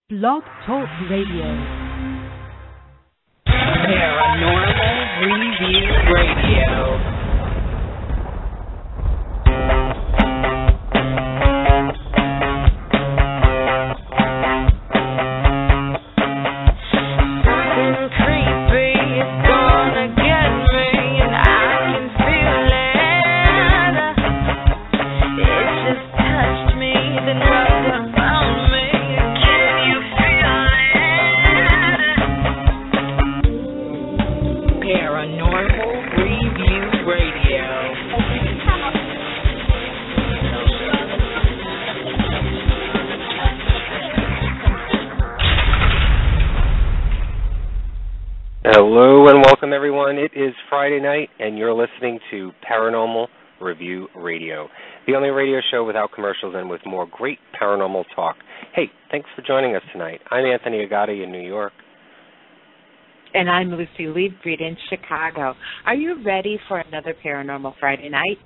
Blog Talk Radio. Paranormal Review Radio. Hello and welcome, everyone. It is Friday night, and you're listening to Paranormal Review Radio, the only radio show without commercials and with more great paranormal talk. Hey, thanks for joining us tonight. I'm Anthony Agati in New York. And I'm Lucy Liebfried in Chicago. Are you ready for another Paranormal Friday night?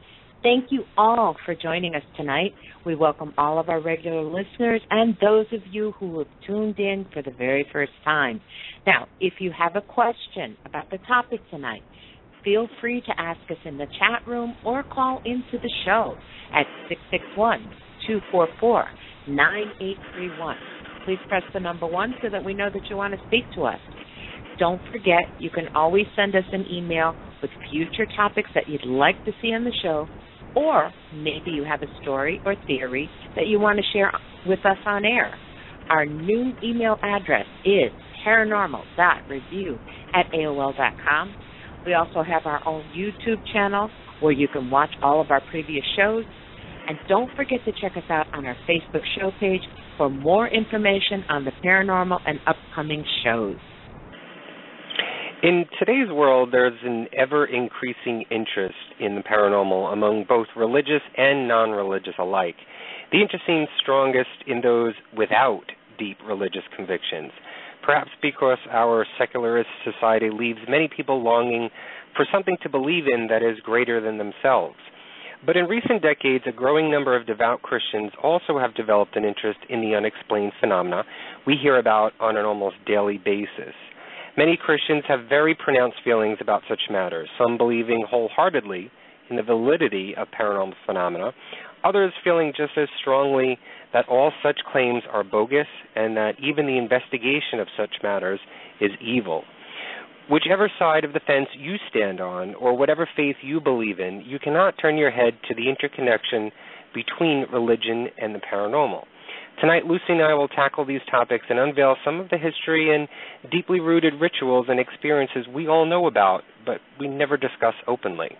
Thank you all for joining us tonight. We welcome all of our regular listeners and those of you who have tuned in for the very first time. Now, if you have a question about the topic tonight, feel free to ask us in the chat room or call into the show at 661-244-9831. Please press the number 1 so that we know that you want to speak to us. Don't forget, you can always send us an email with future topics that you'd like to see on the show, or maybe you have a story or theory that you want to share with us on air. Our new email address is paranormal.review@aol.com. We also have our own YouTube channel where you can watch all of our previous shows. And don't forget to check us out on our Facebook show page for more information on the paranormal and upcoming shows. In today's world, there's an ever-increasing interest in the paranormal among both religious and non-religious alike. The interest seems strongest in those without deep religious convictions, perhaps because our secularist society leaves many people longing for something to believe in that is greater than themselves. But in recent decades, a growing number of devout Christians also have developed an interest in the unexplained phenomena we hear about on an almost daily basis. Many Christians have very pronounced feelings about such matters, some believing wholeheartedly in the validity of paranormal phenomena, others feeling just as strongly that all such claims are bogus and that even the investigation of such matters is evil. Whichever side of the fence you stand on, or whatever faith you believe in, you cannot turn your head to the interconnection between religion and the paranormal. Tonight, Lucy and I will tackle these topics and unveil some of the history and deeply rooted rituals and experiences we all know about, but we never discuss openly.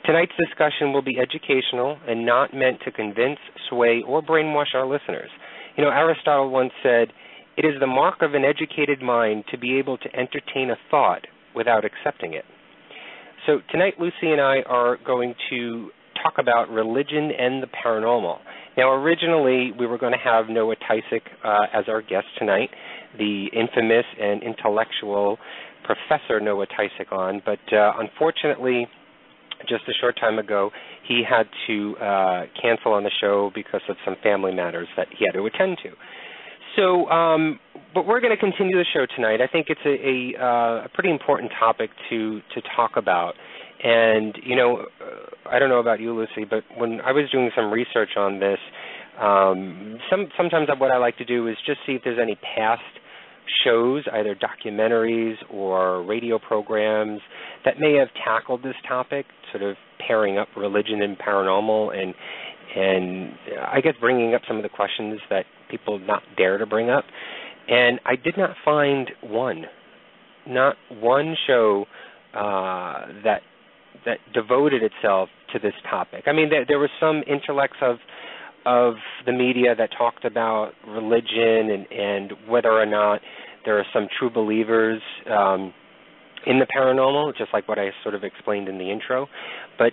Tonight's discussion will be educational and not meant to convince, sway, or brainwash our listeners. You know, Aristotle once said, "It is the mark of an educated mind to be able to entertain a thought without accepting it." So tonight, Lucy and I are going to talk about religion and the paranormal. Now, originally, we were going to have Noah Tysick as our guest tonight, the infamous and intellectual Professor Noah Tysick on, but unfortunately, just a short time ago, he had to cancel on the show because of some family matters that he had to attend to. So, but we're going to continue the show tonight. I think it's a pretty important topic to talk about. And, you know, I don't know about you, Lucy, but when I was doing some research on this, sometimes what I like to do is just see if there's any past shows, either documentaries or radio programs, that may have tackled this topic, sort of pairing up religion and paranormal, and I guess bringing up some of the questions that people not dare to bring up. And I did not find not one show that devoted itself to this topic. I mean, there were some intellects of the media that talked about religion and whether or not there are some true believers in the paranormal, just like what I sort of explained in the intro. But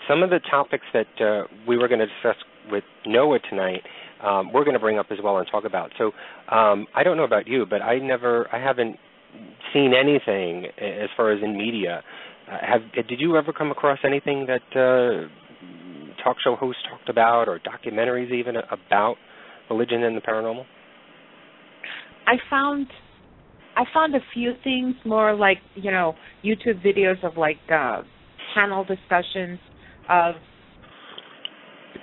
some of the topics that we were going to discuss with Noah tonight, we're going to bring up as well and talk about. So I don't know about you, but I haven't seen anything as far as in media. Did you ever come across anything that talk show hosts talked about, or documentaries even about religion and the paranormal? I found a few things more like, YouTube videos of like panel discussions of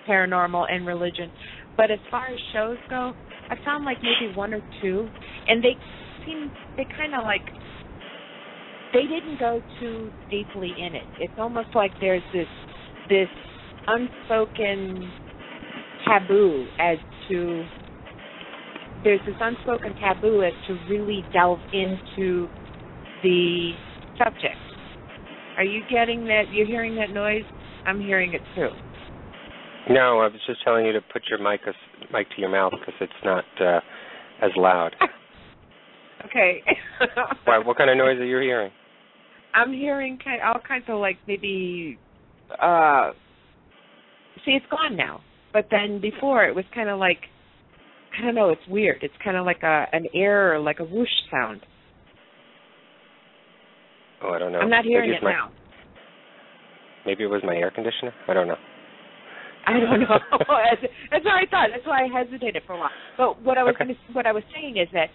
paranormal and religion. But as far as shows go, I found like maybe one or two, and they kind of like, they didn't go too deeply in it. It's almost like there's this unspoken taboo as to really delve into the subject. Are you getting that? You're hearing that noise? I'm hearing it too. No, I was just telling you to put your mic to your mouth because it's not as loud. Okay. Why, what kind of noise are you hearing? I'm hearing all kinds of like maybe, see, it's gone now. But then before it was kind of like, I don't know, it's weird. It's kind of like an air or like a whoosh sound. Oh, I don't know. I'm not hearing it now. Maybe it was my air conditioner? I don't know. I don't know. That's what I thought. That's why I hesitated for a while. But what I was saying is that,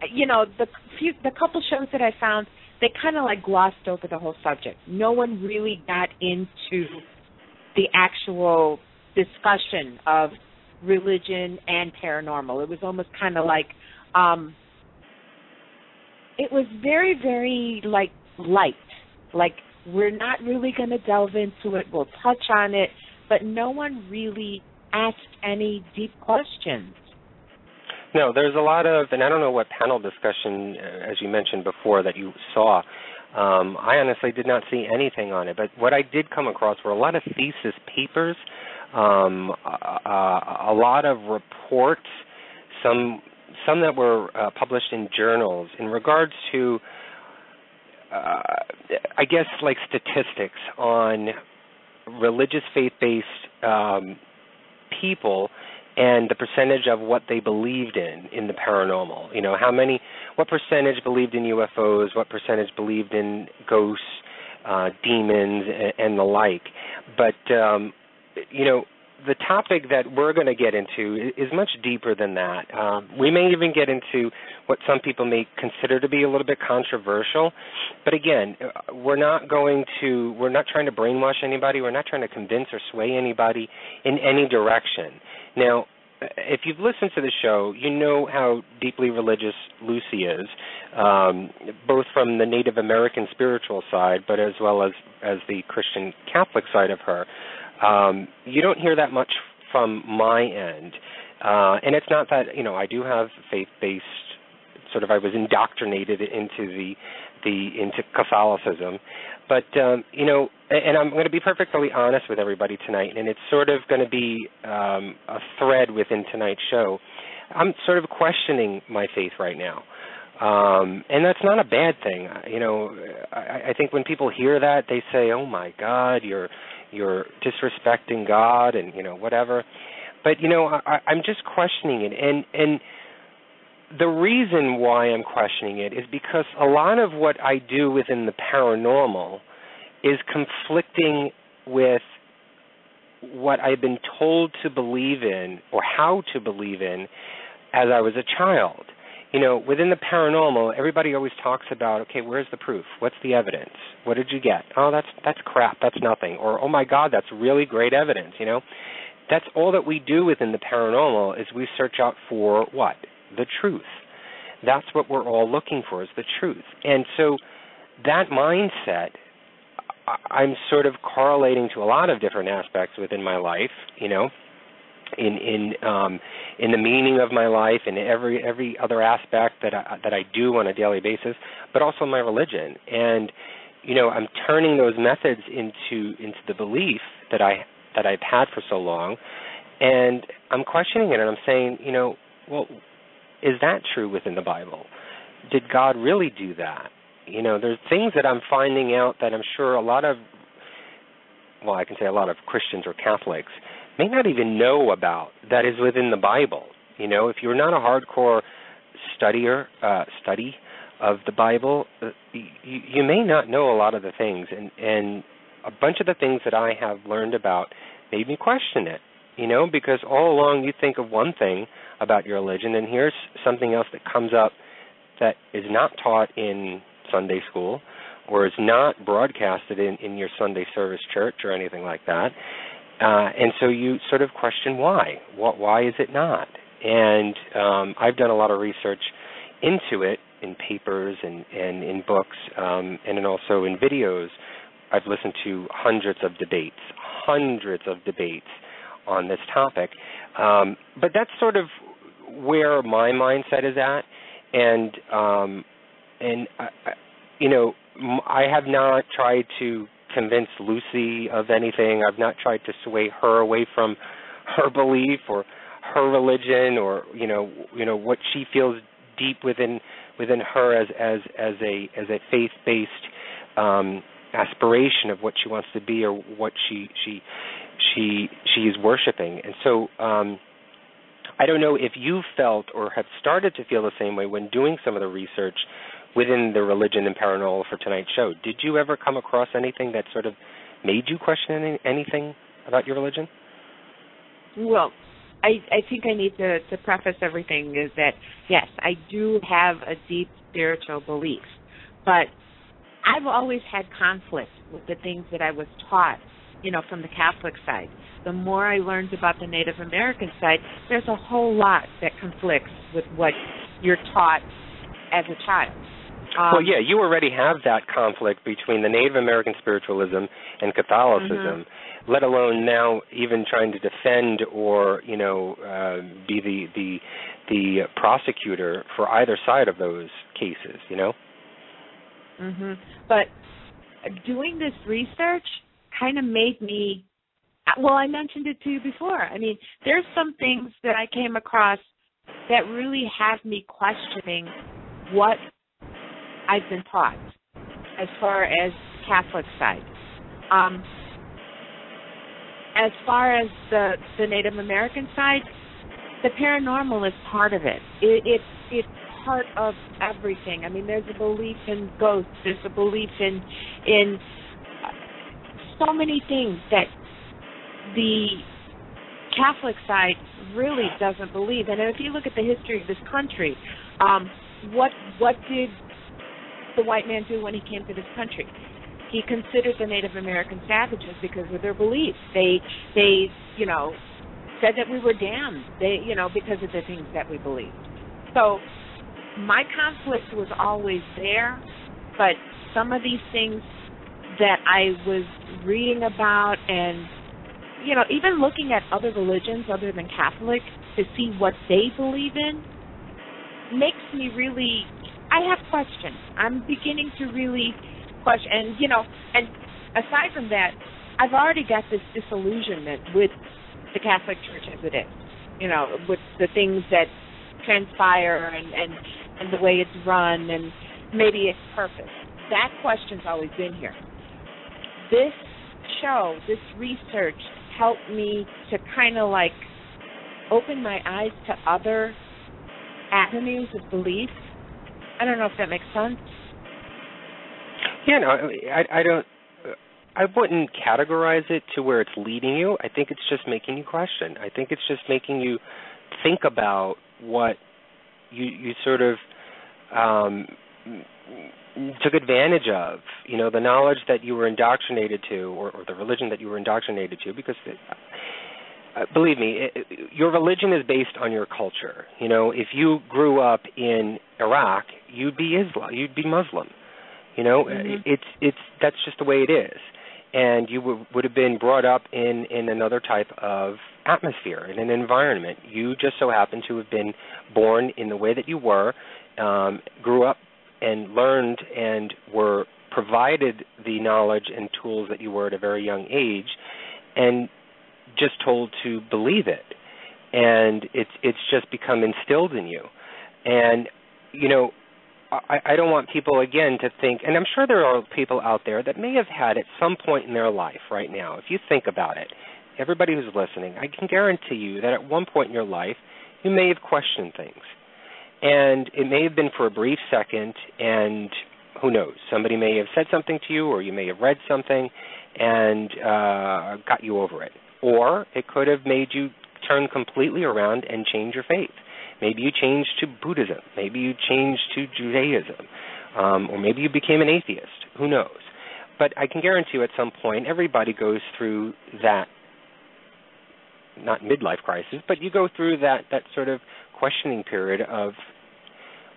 the couple shows that I found, they kind of like glossed over the whole subject. No one really got into the actual discussion of religion and paranormal. It was almost kind of like, it was very, very like light. Like, we're not really going to delve into it. We'll touch on it. But no one really asked any deep questions. No, there's a lot of, and I don't know what panel discussion, as you mentioned before, that you saw. I honestly did not see anything on it. But what I did come across were a lot of thesis papers, a lot of reports, some that were published in journals in regards to, I guess, like statistics on religious faith-based people and the percentage of what they believed in the paranormal. You know, what percentage believed in UFOs, what percentage believed in ghosts, demons, and the like. But, the topic that we're going to get into is much deeper than that. We may even get into what some people may consider to be a little bit controversial. But again, we're not trying to brainwash anybody. We're not trying to convince or sway anybody in any direction. Now, if you've listened to the show, you know how deeply religious Lucy is, both from the Native American spiritual side, but as well as the Christian Catholic side of her. You don't hear that much from my end. And it's not that, I do have faith-based, I was indoctrinated into into Catholicism. But, and I'm going to be perfectly honest with everybody tonight, and it's sort of going to be a thread within tonight's show. I'm sort of questioning my faith right now. And that's not a bad thing. I think when people hear that, they say, oh, my God, you're disrespecting God and, whatever. But, I'm just questioning it. And the reason why I'm questioning it is because a lot of what I do within the paranormal is conflicting with what I've been told to believe in or how to believe in as I was a child. Within the paranormal, everybody always talks about, okay, where's the proof? What's the evidence? What did you get? Oh, that's crap. That's nothing. Or, oh, my God, that's really great evidence, That's all that we do within the paranormal is we search out for what? The truth. That's what we're all looking for, is the truth. And so that mindset, I'm sort of correlating to a lot of different aspects within my life, in the meaning of my life and every other aspect that I do on a daily basis, but also my religion. And I'm turning those methods into the belief that I've had for so long, and I'm questioning it, and I'm saying, well, is that true within the Bible? Did God really do that? There's things that I'm finding out that I'm sure a lot of Christians or Catholics may not even know about that is within the Bible. If you're not a hardcore study of the Bible, you may not know a lot of the things. And a bunch of the things that I have learned about made me question it, because all along you think of one thing about your religion. And here's something else that comes up that is not taught in Sunday school or is not broadcasted in your Sunday service church or anything like that. And so you sort of question why. Why is it not? And I've done a lot of research into it in papers and in books and also in videos. I've listened to hundreds of debates on this topic. But that's sort of where my mindset is at. And I have not tried to convince Lucy of anything. I've not tried to sway her away from her belief or her religion, or what she feels deep within her as a faith-based aspiration of what she wants to be or what she is worshiping. And so I don't know if you felt or have started to feel the same way when doing some of the research within the religion and paranormal for tonight's show. Did you ever come across anything that sort of made you question anything about your religion? Well, I think I need to preface everything is that, yes, I do have a deep spiritual belief, but I've always had conflict with the things that I was taught, from the Catholic side. The more I learned about the Native American side, there's a whole lot that conflicts with what you're taught as a child. Well, yeah, you already have that conflict between the Native American spiritualism and Catholicism, let alone now even trying to defend or, be the prosecutor for either side of those cases, But doing this research kind of made me, well, I mentioned it to you before. I mean, there's some things that I came across that really have me questioning what I've been taught as far as Catholic side. As far as the Native American side, the paranormal is part of it. It's part of everything. I mean, there's a belief in ghosts. There's a belief in so many things that the Catholic side really doesn't believe. And if you look at the history of this country, what did the white man do when he came to this country? He considered the Native American savages because of their beliefs. They said that we were damned, because of the things that we believed. So my conflict was always there, but some of these things that I was reading about and, even looking at other religions other than Catholic to see what they believe in makes me really, I have questions. I'm beginning to really question. And aside from that, I've already got this disillusionment with the Catholic Church as it is, with the things that transpire and the way it's run and maybe its purpose. That question's always been here. This show, this research helped me to kind of like open my eyes to other avenues of belief. I don't know if that makes sense. Yeah, no, I wouldn't categorize it to where it's leading you. I think it's just making you question. I think it's just making you think about what you sort of took advantage of, the knowledge that you were indoctrinated to or the religion that you were indoctrinated to, because believe me, your religion is based on your culture. If you grew up in Iraq, you'd be Muslim. That's just the way it is. And you would have been brought up in another type of atmosphere, in an environment. You just so happen to have been born in the way that you were, grew up and learned and were provided the knowledge and tools that you were at a very young age, and just told to believe it. And it's just become instilled in you. And, I don't want people, again, to think, and I'm sure there are people out there that may have had at some point in their life right now, if you think about it, everybody who's listening, I can guarantee you that at one point in your life, you may have questioned things. And it may have been for a brief second, and who knows, somebody may have said something to you, or you may have read something and got you over it. Or it could have made you turn completely around and change your faith. Maybe you changed to Buddhism. Maybe you changed to Judaism. Or maybe you became an atheist. Who knows? But I can guarantee you at some point everybody goes through that, not midlife crisis, but you go through that sort of questioning period of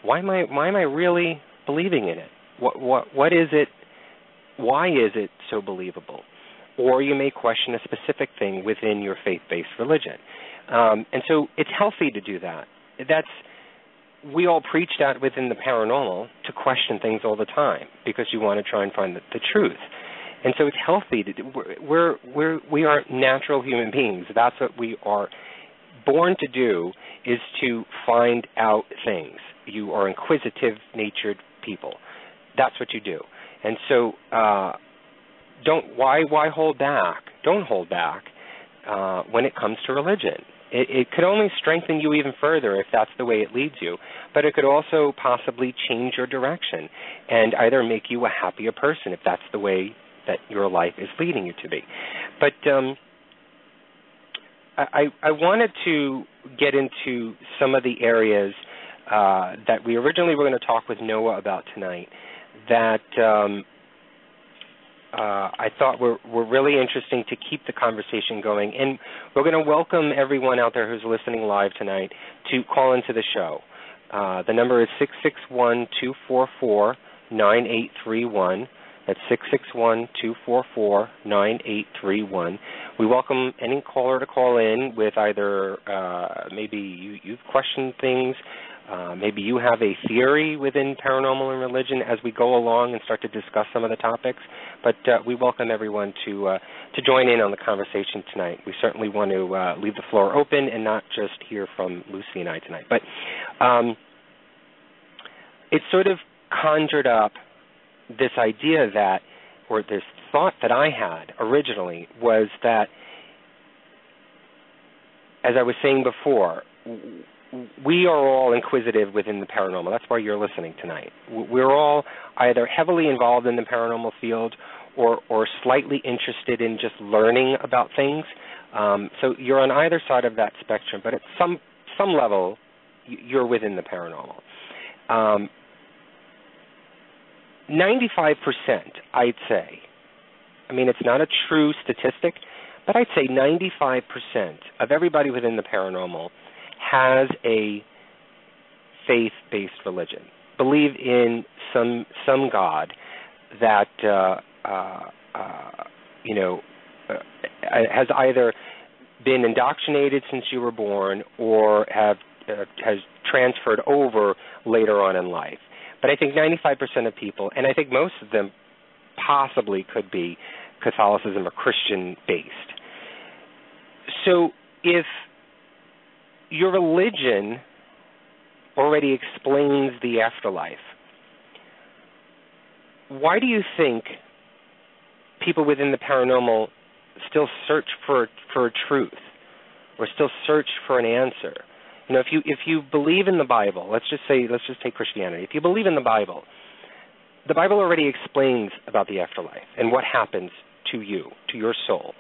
why am I really believing in it? What is it? Why is it so believable? Or you may question a specific thing within your faith-based religion. And so it's healthy to do that. We all preach that within the paranormal, to question things all the time because you want to try and find the truth. And so it's healthy to do. We are natural human beings. That's what we are born to do, is to find out things. You are inquisitive-natured people. That's what you do. And so why hold back? Don't hold back when it comes to religion. It could only strengthen you even further if that's the way it leads you, but it could also possibly change your direction and either make you a happier person if that's the way that your life is leading you to be. But I wanted to get into some of the areas that we originally were going to talk with Noah about tonight that I thought were really interesting to keep the conversation going. And we're going to welcome everyone out there who's listening live tonight to call into the show. The number is 661-244-9831. That's 661-244-9831. We welcome any caller to call in with either maybe you've questioned things, maybe you have a theory within paranormal and religion as we go along and start to discuss some of the topics. But we welcome everyone to join in on the conversation tonight. We certainly want to leave the floor open and not just hear from Lucy and I tonight. But it sort of conjured up this idea that, or this thought that I had originally, was that, as I was saying before, we are all inquisitive within the paranormal. That's why you're listening tonight. We're all either heavily involved in the paranormal field or slightly interested in just learning about things. So you're on either side of that spectrum, but at some level, you're within the paranormal. 95%, I'd say. I mean, it's not a true statistic, but I'd say 95% of everybody within the paranormal has a faith-based religion, believe in some God that has either been indoctrinated since you were born or has transferred over later on in life. But I think 95% of people, and I think most of them possibly could be Catholicism or Christian-based. So if your religion already explains the afterlife, why do you think people within the paranormal still search for a truth or still search for an answer? You know, if you believe in the Bible, let's just take Christianity. If you believe in the Bible already explains about the afterlife and what happens to you, to your soul.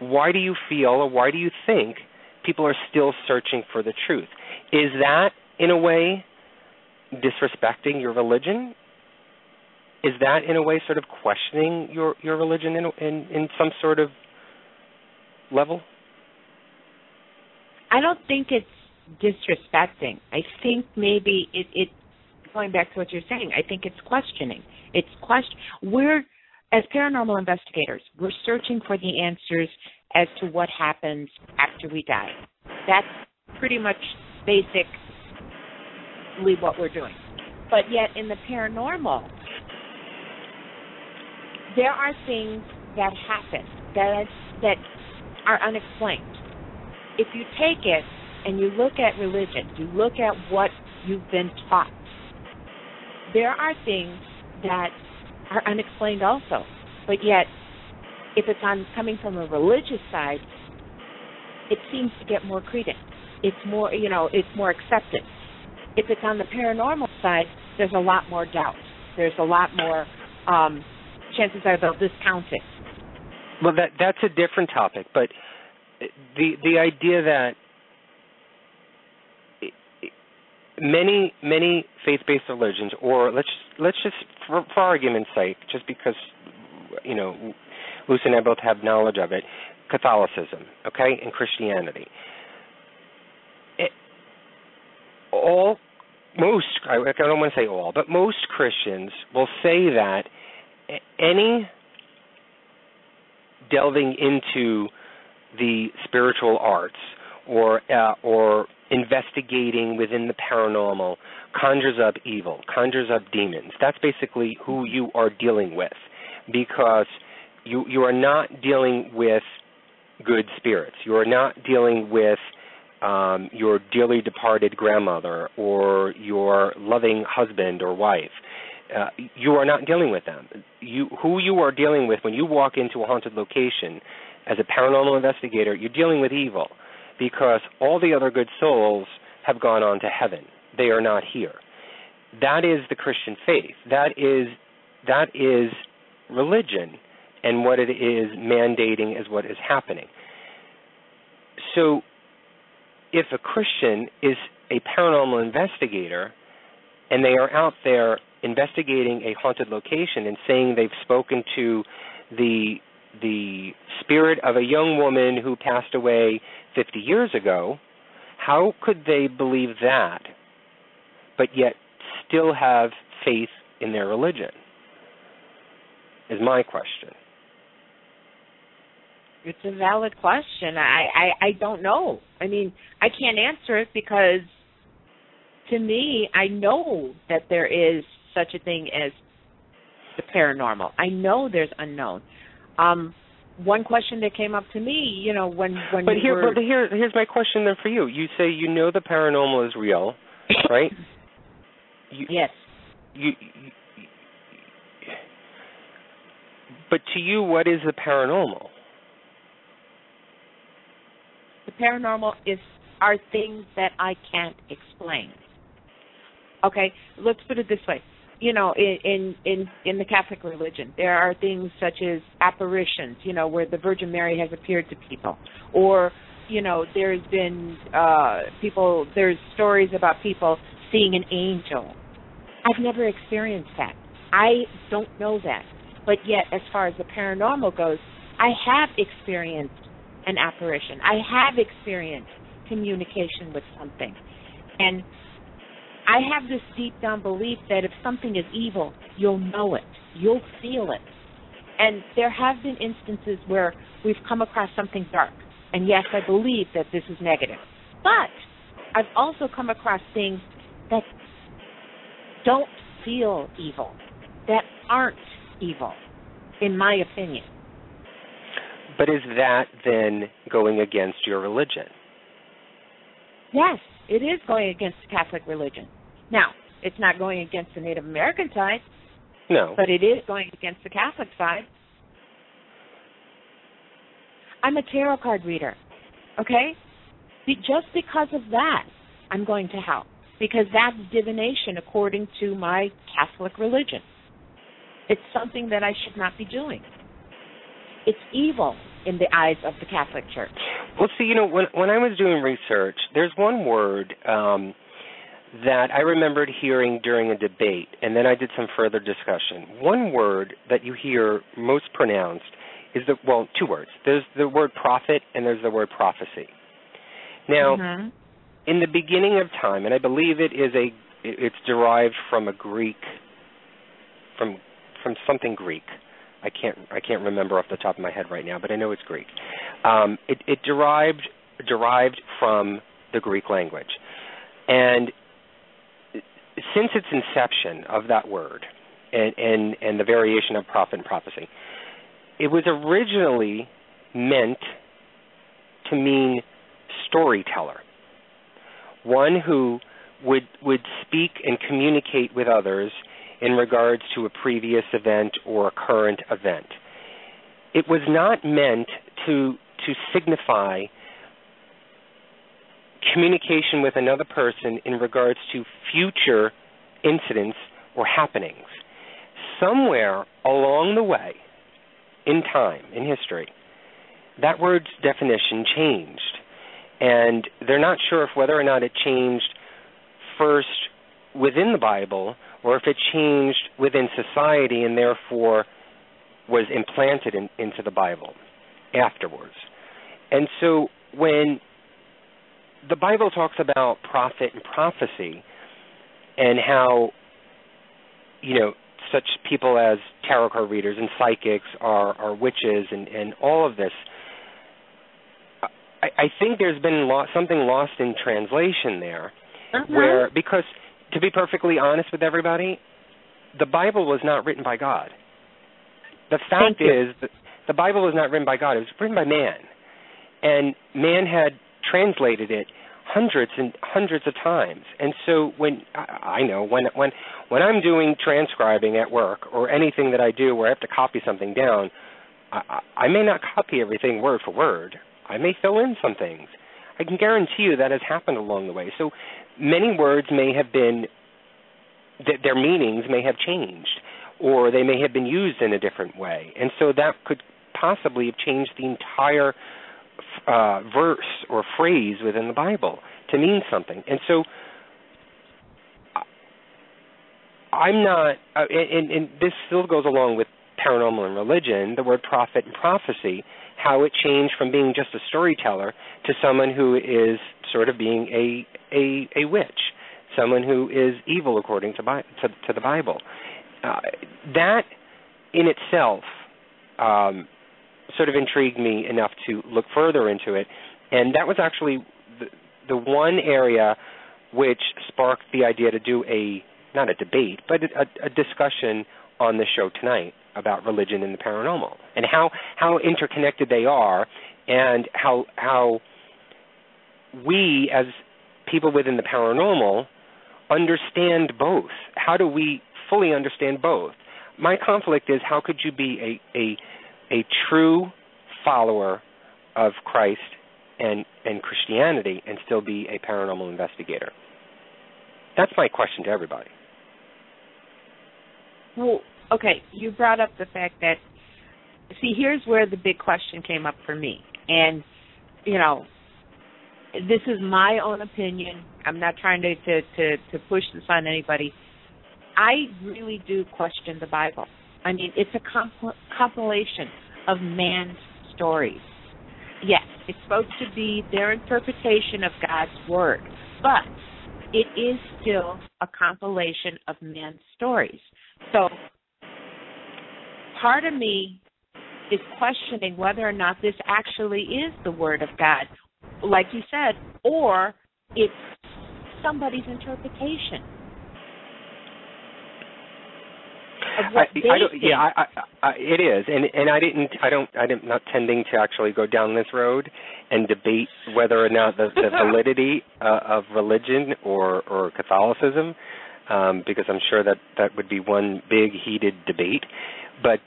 Why do you feel, or why do you think people are still searching for the truth? Is that, in a way, disrespecting your religion? Is that, in a way, sort of questioning your religion in some sort of level? I don't think it's disrespecting. I think maybe it going back to what you're saying, I think it's questioning. We're, as paranormal investigators, we're searching for the answers as to what happens after we die. That's pretty much basically what we're doing. But yet in the paranormal, there are things that happen that are unexplained. If you take it and you look at religion, you look at what you've been taught, there are things that are unexplained also. But yet, if it's coming from a religious side, it seems to get more credence. It's more, it's more acceptance. If it's on the paranormal side, there's a lot more doubt. There's a lot more chances are they'll discount it. Well, that's a different topic, but the idea that many faith-based religions, or let's just for argument's sake, just because Lucy and I both have knowledge of it, Catholicism, okay, and Christianity. I don't want to say all, but most Christians will say that any delving into the spiritual arts or investigating within the paranormal conjures up evil, conjures up demons. That's basically who you are dealing with, because you are not dealing with good spirits. You are not dealing with your dearly departed grandmother or your loving husband or wife. You are not dealing with them. Who you are dealing with when you walk into a haunted location as a paranormal investigator, you're dealing with evil, because all the other good souls have gone on to heaven. They are not here. That is the Christian faith. That is religion, and what it is mandating is what is happening. So if a Christian is a paranormal investigator and they are out there investigating a haunted location and saying they've spoken to the spirit of a young woman who passed away 50 years ago, how could they believe that but yet still have faith in their religion, is my question. It's a valid question. I don't know. I mean, I can't answer it because, to me, I know that there is such a thing as the paranormal. I know there's unknown. One question that came up to me, when here's my question then for you. You say you know the paranormal is real, right? Yes. But to you, what is the paranormal? The paranormal are things that I can't explain. Okay, let's put it this way. In the Catholic religion, there are things such as apparitions, where the Virgin Mary has appeared to people. Or, there's been there's stories about people seeing an angel. I've never experienced that. I don't know that. But yet, as far as the paranormal goes, I have experienced an apparition. I have experienced communication with something. And I have this deep down belief that if something is evil, you'll know it. You'll feel it. And there have been instances where we've come across something dark. And yes, I believe that this is negative. But I've also come across things that don't feel evil, that aren't evil, in my opinion. But is that then going against your religion? Yes, it is going against the Catholic religion. Now, it's not going against the Native American side. No. But it is going against the Catholic side. I'm a tarot card reader, okay? Just because of that, I'm going to help, because that's divination according to my Catholic religion. It's something that I should not be doing. It's evil in the eyes of the Catholic Church. Well, see, when I was doing research, there's one word that I remembered hearing during a debate, and then I did some further discussion. One word that you hear most pronounced is two words. There's the word prophet and there's the word prophecy. Now, in the beginning of time, and I believe it's derived from a Greek, from something Greek. I can't remember off the top of my head right now, but I know it's Greek. It derived from the Greek language, and since its inception of that word and the variation of prophet and prophecy, it was originally meant to mean storyteller, one who would speak and communicate with others in regards to a previous event or a current event. It was not meant to signify communication with another person in regards to future incidents or happenings. Somewhere along the way, in time, in history, that word's definition changed. And they're not sure if whether or not it changed first within the Bible or if it changed within society and therefore was implanted into the Bible afterwards. And so when the Bible talks about prophet and prophecy and how, such people as tarot card readers and psychics are witches and all of this, I think there's been something lost in translation there, where, because to be perfectly honest with everybody, the Bible was not written by God. The fact is that the Bible was not written by God. It was written by man. And man had translated it hundreds and hundreds of times. And so when I'm doing transcribing at work or anything that I do where I have to copy something down, I may not copy everything word for word. I may fill in some things. I can guarantee you that has happened along the way. So many words may have been, their meanings may have changed, or they may have been used in a different way. And so that could possibly have changed the entire verse or phrase within the Bible to mean something. And so I'm not, and this still goes along with paranormal and religion, the word prophet and prophecy, how it changed from being just a storyteller to someone who is sort of being a witch, someone who is evil according to the Bible. That in itself sort of intrigued me enough to look further into it, and that was actually the one area which sparked the idea to do not a debate, but a discussion on the show tonight about religion and the paranormal and how interconnected they are, and how we as people within the paranormal understand both. How do we fully understand both? My conflict is, how could you be a true follower of Christ and Christianity and still be a paranormal investigator? That's my question to everybody. Well, okay, you brought up the fact that, see, here's where the big question came up for me. And, this is my own opinion. I'm not trying to push this on anybody. I really do question the Bible. I mean, it's a compilation of man's stories. Yes, it's supposed to be their interpretation of God's word, but it is still a compilation of man's stories. So part of me is questioning whether or not this actually is the word of God, like you said, or it's somebody's interpretation of what they think. It is, and I'm not tending to actually go down this road and debate whether or not the validity of religion or Catholicism, because I'm sure that would be one big heated debate. But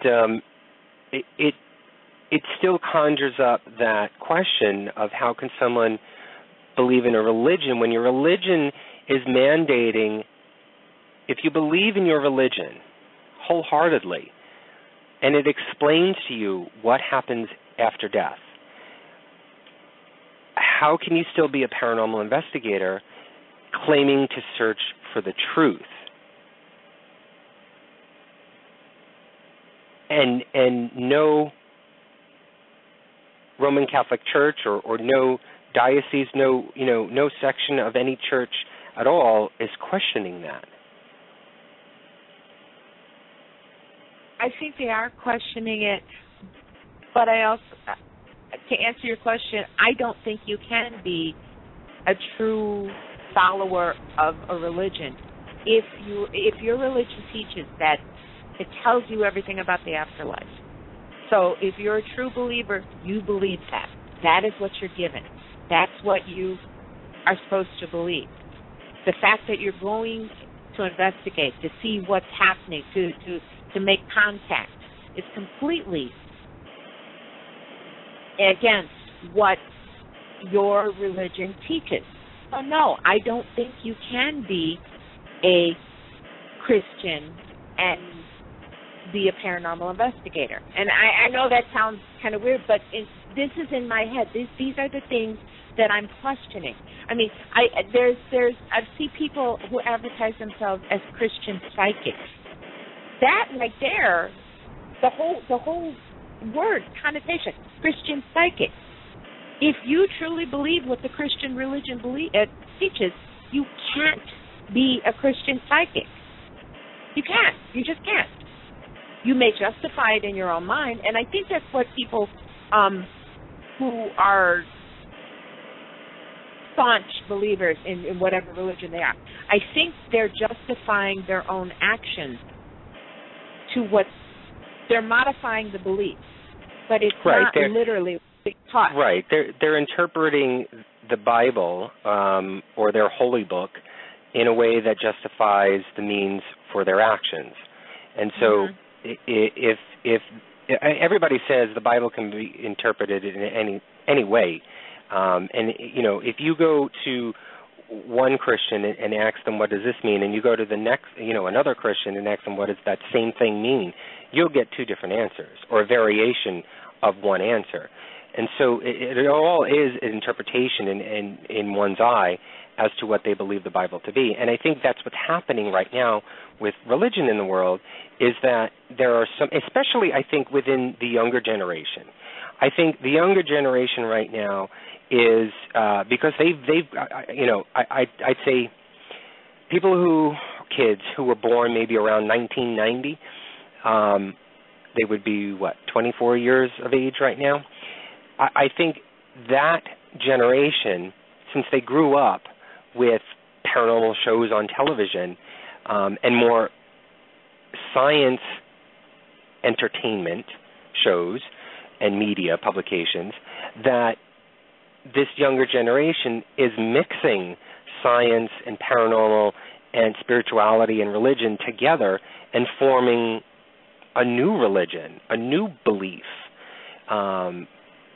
it still conjures up that question of how can someone believe in a religion when your religion is mandating, if you believe in your religion wholeheartedly and it explains to you what happens after death, how can you still be a paranormal investigator claiming to search for the truth? And no Roman Catholic Church or no diocese, no section of any church at all is questioning that. I think they are questioning it, but I also, to answer your question, I don't think you can be a true follower of a religion if your religion teaches that it tells you everything about the afterlife. So if you're a true believer, you believe that. That is what you're given. That's what you are supposed to believe. The fact that you're going to investigate, to see what's happening, to make contact, is completely against what your religion teaches. So no, I don't think you can be a Christian and be a paranormal investigator. And I know that sounds kind of weird, but this is in my head. These are the things that I'm questioning. I mean, I see people who advertise themselves as Christian psychics. That right there, the whole word connotation, Christian psychic. If you truly believe what the Christian religion teaches, you can't be a Christian psychic. You can't. You just can't. You may justify it in your own mind, and I think that's what people who are staunch believers in whatever religion they are, I think they're justifying their own actions to what they're modifying the belief, but it's not literally being taught. Right. They're interpreting the Bible or their holy book in a way that justifies the means for their actions. And so if everybody says the Bible can be interpreted in any way, and if you go to one Christian and ask them what does this mean, and you go to the next, another Christian and ask them what does that same thing mean, you'll get two different answers or a variation of one answer. And so it all is an interpretation in one's eye as to what they believe the Bible to be. And I think that's what's happening right now with religion in the world, is that there are some, especially I think within the younger generation. I think the younger generation right now is because I'd say kids who were born maybe around 1990, they would be 24 years of age right now. I think that generation, since they grew up with paranormal shows on television and more science entertainment shows and media publications, that this younger generation is mixing science and paranormal and spirituality and religion together and forming a new religion, a new belief.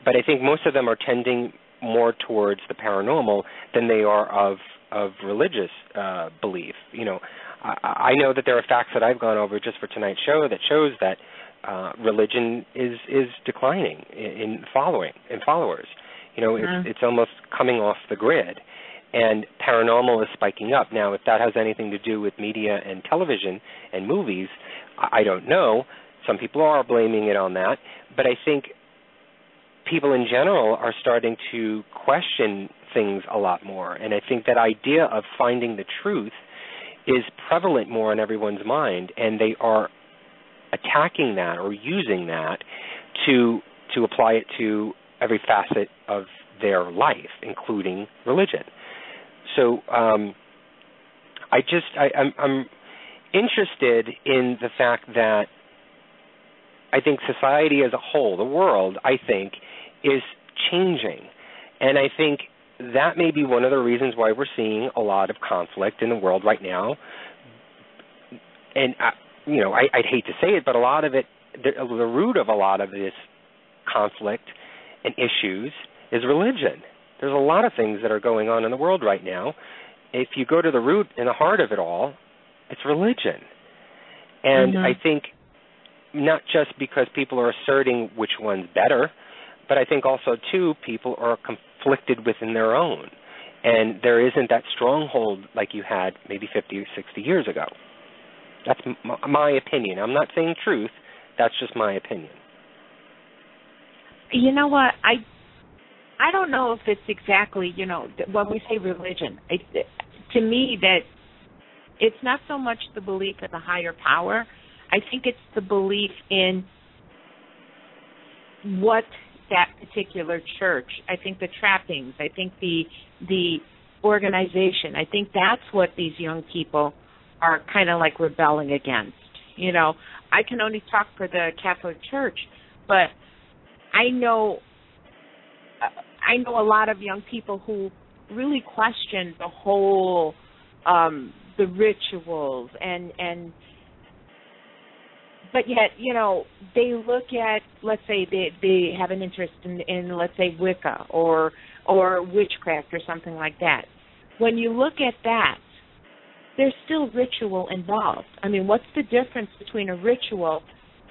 But I think most of them are tending more towards the paranormal than they are of religious belief. I know that there are facts that I've gone over just for tonight's show that shows that religion is declining in followers. It's almost coming off the grid, and paranormal is spiking up. Now, if that has anything to do with media and television and movies, I don't know. Some people are blaming it on that, but I think people in general are starting to question things a lot more, and I think that idea of finding the truth is prevalent more in everyone's mind, and they are attacking that or using that to apply it to every facet of their life, including religion. So I'm interested in the fact that I think society as a whole, the world, I think, is changing. And I think that may be one of the reasons why we're seeing a lot of conflict in the world right now. And, I'd hate to say it, but a lot of it, the root of a lot of this conflict and issues is religion. There's a lot of things that are going on in the world right now. If you go to the root and the heart of it all, it's religion. And I think not just because people are asserting which one's better, but I think also, too, people are conflicted within their own. And there isn't that stronghold like you had maybe 50 or 60 years ago. That's my opinion. I'm not saying truth. That's just my opinion. You know what? I don't know if it's exactly, when we say religion, to me that it's not so much the belief in the higher power. I think it's the belief in what that particular church, I think the trappings, I think the organization, I think that's what these young people are kind of like rebelling against. I can only talk for the Catholic Church, but I know a lot of young people who really question the whole, the rituals but yet, they look at, let's say they have an interest in let's say, Wicca or witchcraft or something like that. When you look at that, there's still ritual involved. I mean, what's the difference between a ritual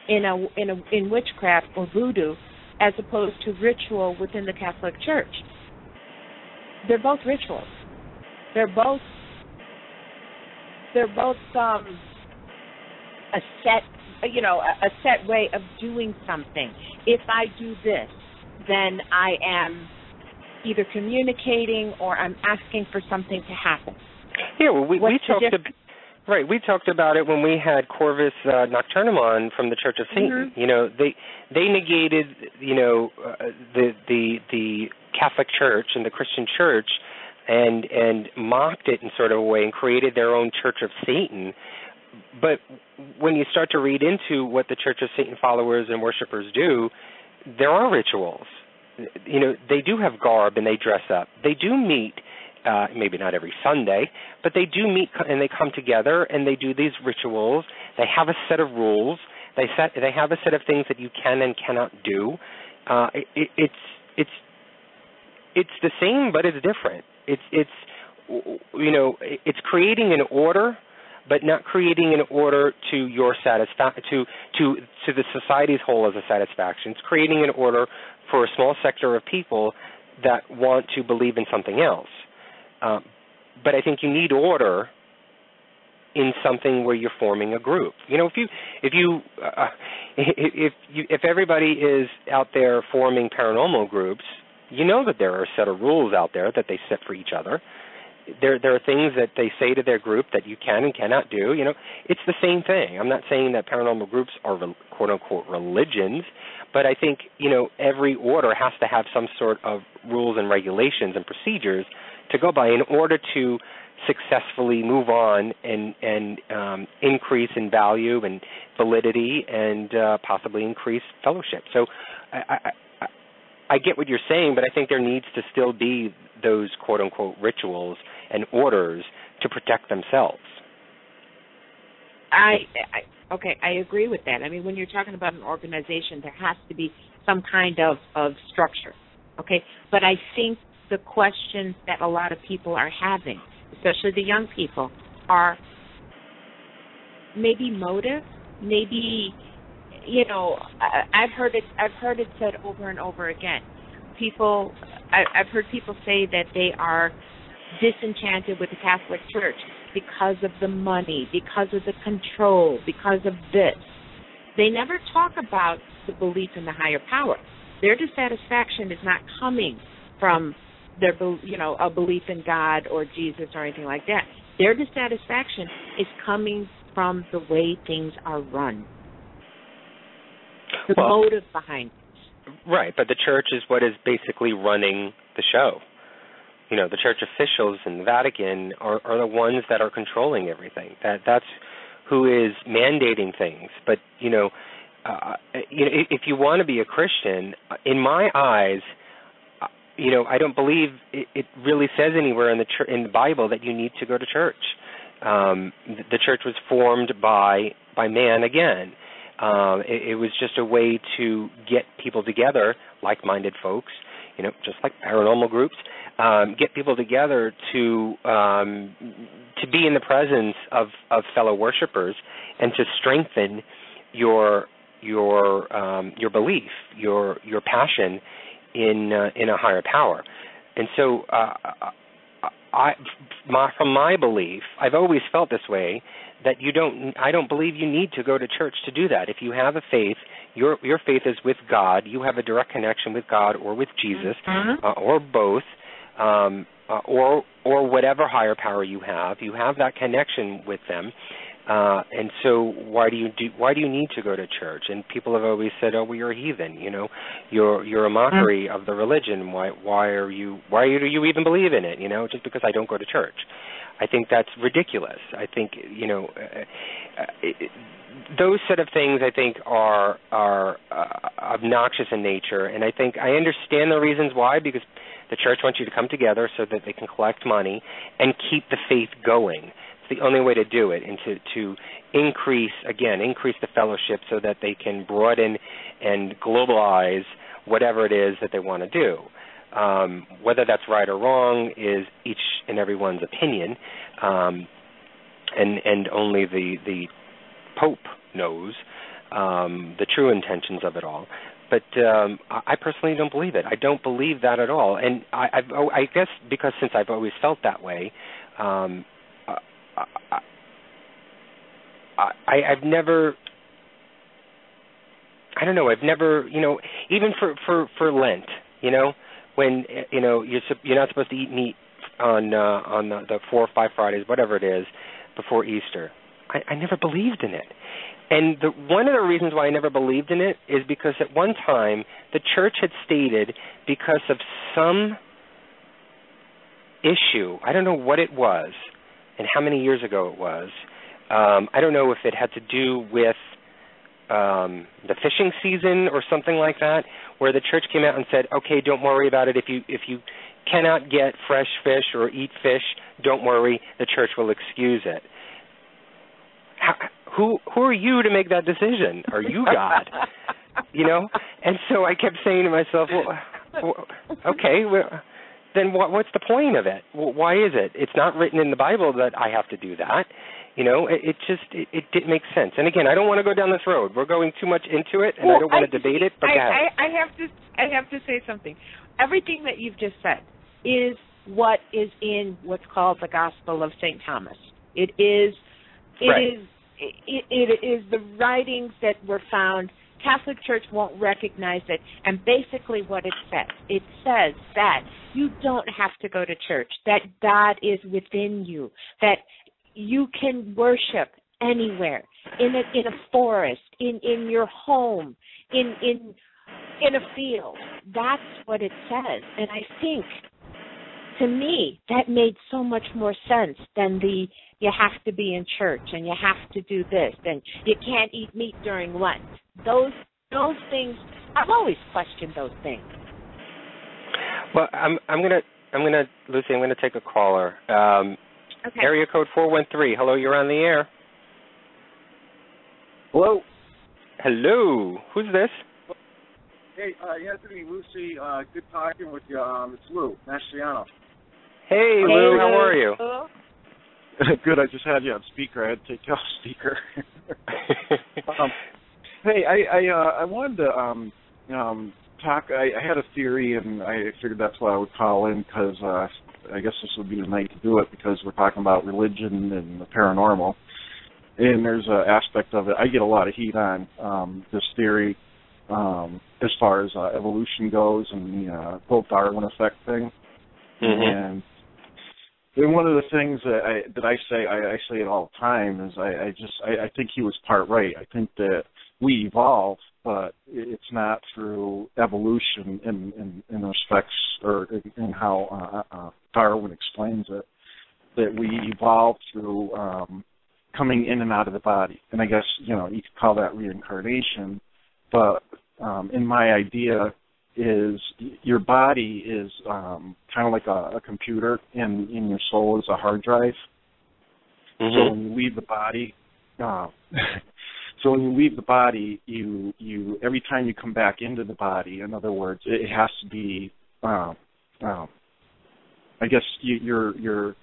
in witchcraft or voodoo as opposed to ritual within the Catholic Church? they're both rituals. They're both a set way of doing something. If I do this, then I am either communicating or I'm asking for something to happen. Yeah, well, we talked about it when we had Corvus Nocturnamon from the Church of Satan. Mm-hmm. They negated the Catholic Church and the Christian Church and mocked it in sort of a way and created their own Church of Satan. But when you start to read into what the Church of Satan followers and worshipers do, there are rituals. They do have garb and they dress up. They do meet, maybe not every Sunday, but they do meet and they come together and they do these rituals. They have a set of rules. They have a set of things that you can and cannot do. It's the same, but it's different. It's creating an order, but not creating an order to your to the society's whole as a satisfaction. It's creating an order for a small sector of people that want to believe in something else. But I think you need order in something where you're forming a group. If everybody is out there forming paranormal groups, you know that there are a set of rules out there that they set for each other. There are things that they say to their group that you can and cannot do. It's the same thing. I'm not saying that paranormal groups are quote-unquote religions, but I think, every order has to have some sort of rules and regulations and procedures to go by in order to successfully move on and increase in value and validity and possibly increase fellowship. So I get what you're saying, but I think there needs to still be those quote-unquote rituals and orders to protect themselves. I agree with that. I mean, when you're talking about an organization, there has to be some kind of structure, okay? But I think the questions that a lot of people are having, especially the young people, are maybe motive, maybe, I've heard it said over and over again. I've heard people say that they are disenchanted with the Catholic Church because of the money, because of the control, because of this. They never talk about the belief in the higher power. Their dissatisfaction is not coming from their, a belief in God or Jesus or anything like that. Their dissatisfaction is coming from the way things are run, the motive behind it. Right, but the church is what is basically running the show. The church officials in the Vatican are the ones that are controlling everything. That's who is mandating things. But, if you want to be a Christian, in my eyes, I don't believe it really says anywhere in the Bible that you need to go to church. The church was formed by man again. It was just a way to get people together, like-minded folks, just like paranormal groups, get people together to be in the presence of fellow worshipers and to strengthen your belief, your passion in a higher power. And so from my belief, I've always felt this way, that I don't believe you need to go to church to do that. If you have a faith, your faith is with God. You have a direct connection with God or with Jesus, or both, or whatever higher power you have. You have that connection with them, and so why do you need to go to church? And people have always said, "Oh, well, you're a heathen. You're a mockery of the religion. Why do you even believe in it? Just because I don't go to church." I think that's ridiculous. I think, those set of things I think are obnoxious in nature, and I think I understand the reasons why, because the church wants you to come together so that they can collect money and keep the faith going. It's the only way to do it, and to increase the fellowship so that they can broaden and globalize whatever it is that they want to do. Whether that's right or wrong is each and everyone's opinion, and only the Pope knows the true intentions of it all. But I personally don't believe it. I don't believe that at all. And I guess because since I've always felt that way, I've never, I don't know, I've never, even for Lent, when, you're not supposed to eat meat on the 4 or 5 Fridays, whatever it is, before Easter. I never believed in it. And one of the reasons why I never believed in it is because at one time the church had stated because of some issue, I don't know what it was and how many years ago it was, I don't know if it had to do with the fishing season or something like that, where the church came out and said, okay, don't worry about it. If you cannot get fresh fish or eat fish, don't worry, the church will excuse it. Who are you to make that decision? Are you God? And so I kept saying to myself, well, okay, then what's the point of it? Why is it? It's not written in the Bible that I have to do that. It didn't make sense. And again, I don't want to go down this road. We're going too much into it, and I don't want to debate it. But I have to say something. Everything that you've just said is what is in what's called the Gospel of St. Thomas. It is the writings that were found. Catholic Church won't recognize it, and basically what it says that you don't have to go to church, that God is within you, that you can worship anywhere, in a forest, in your home, in a field. That's what it says, and I think, to me, that made so much more sense than you have to be in church and you have to do this and you can't eat meat during Lent. Those things, I've always questioned those things. Well, I'm gonna Lucy, I'm gonna take a caller. Okay. Area code 413. Hello, you're on the air. Hello. Hello. Who's this? Hey, Anthony, Lucy, good talking with you. It's Lou Mastriano. Hey, Lou, how are you? Good. I just had you on speaker. I had to take you off speaker. Hey, I wanted to talk. I had a theory, and I figured that's why I would call in, because I guess this would be the night to do it, because we're talking about religion and the paranormal. And there's an aspect of it. I get a lot of heat on this theory as far as evolution goes and the whole Darwin effect thing. Mm-hmm. And one of the things that I say it all the time, is I think he was part right. I think that we evolve, but it's not through evolution in respects, or in how Darwin explains it, that we evolve through coming in and out of the body. And I guess, you could call that reincarnation, but in my idea is your body is kind of like a computer, and your soul is a hard drive. Mm-hmm. So when you leave the body, you every time you come back into the body, in other words, it has to be, I guess you're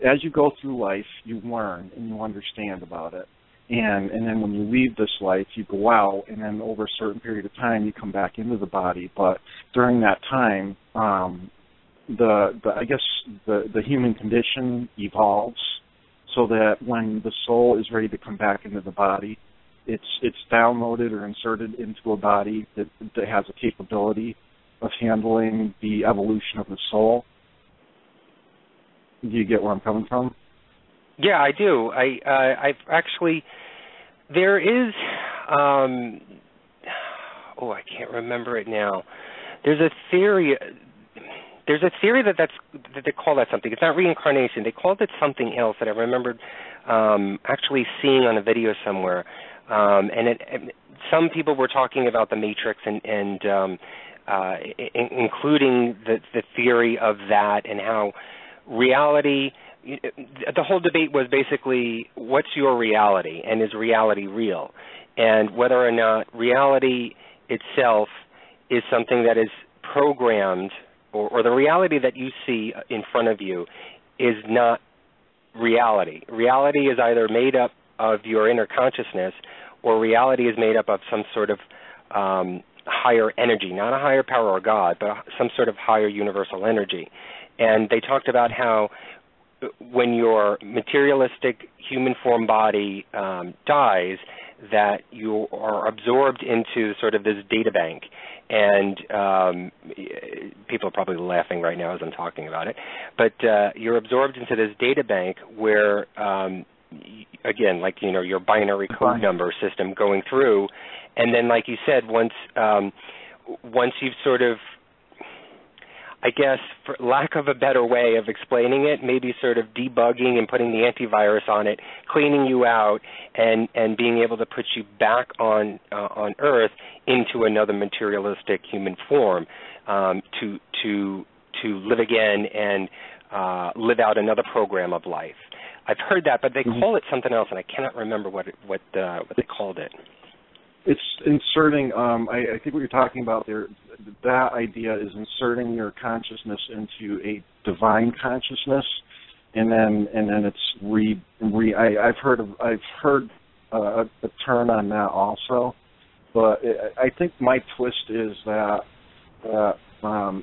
as you go through life, you learn and you understand about it. And then when you leave this life, you go out, and then over a certain period of time, you come back into the body. But during that time, I guess the human condition evolves so that when the soul is ready to come back into the body, it's downloaded or inserted into a body that has a capability of handling the evolution of the soul. Do you get where I'm coming from? Yeah, I do. I've actually, there is, I can't remember it now. There's a theory that they call that something. It's not reincarnation. They called it something else that I remembered actually seeing on a video somewhere. And some people were talking about the Matrix and including the theory of that, and how reality, the whole debate was basically, what's your reality, and is reality real? And whether or not reality itself is something that is programmed, or the reality that you see in front of you is not reality. Reality is either made up of your inner consciousness, or reality is made up of some sort of higher energy, not a higher power or God, but some sort of higher universal energy. And they talked about how when your materialistic human form body dies, that you are absorbed into sort of this data bank. And people are probably laughing right now as I'm talking about it. But you're absorbed into this data bank where, again, like, your binary code number system going through. And then, like you said, once you've sort of, I guess, for lack of a better way of explaining it, maybe sort of debugging and putting the antivirus on it, cleaning you out, and being able to put you back on Earth into another materialistic human form to live again and live out another program of life. I've heard that, but they call it something else, and I cannot remember what they called it. It's inserting. I think what you're talking about there. That idea is inserting your consciousness into a divine consciousness, and then it's I've heard a turn on that also, but I think my twist is that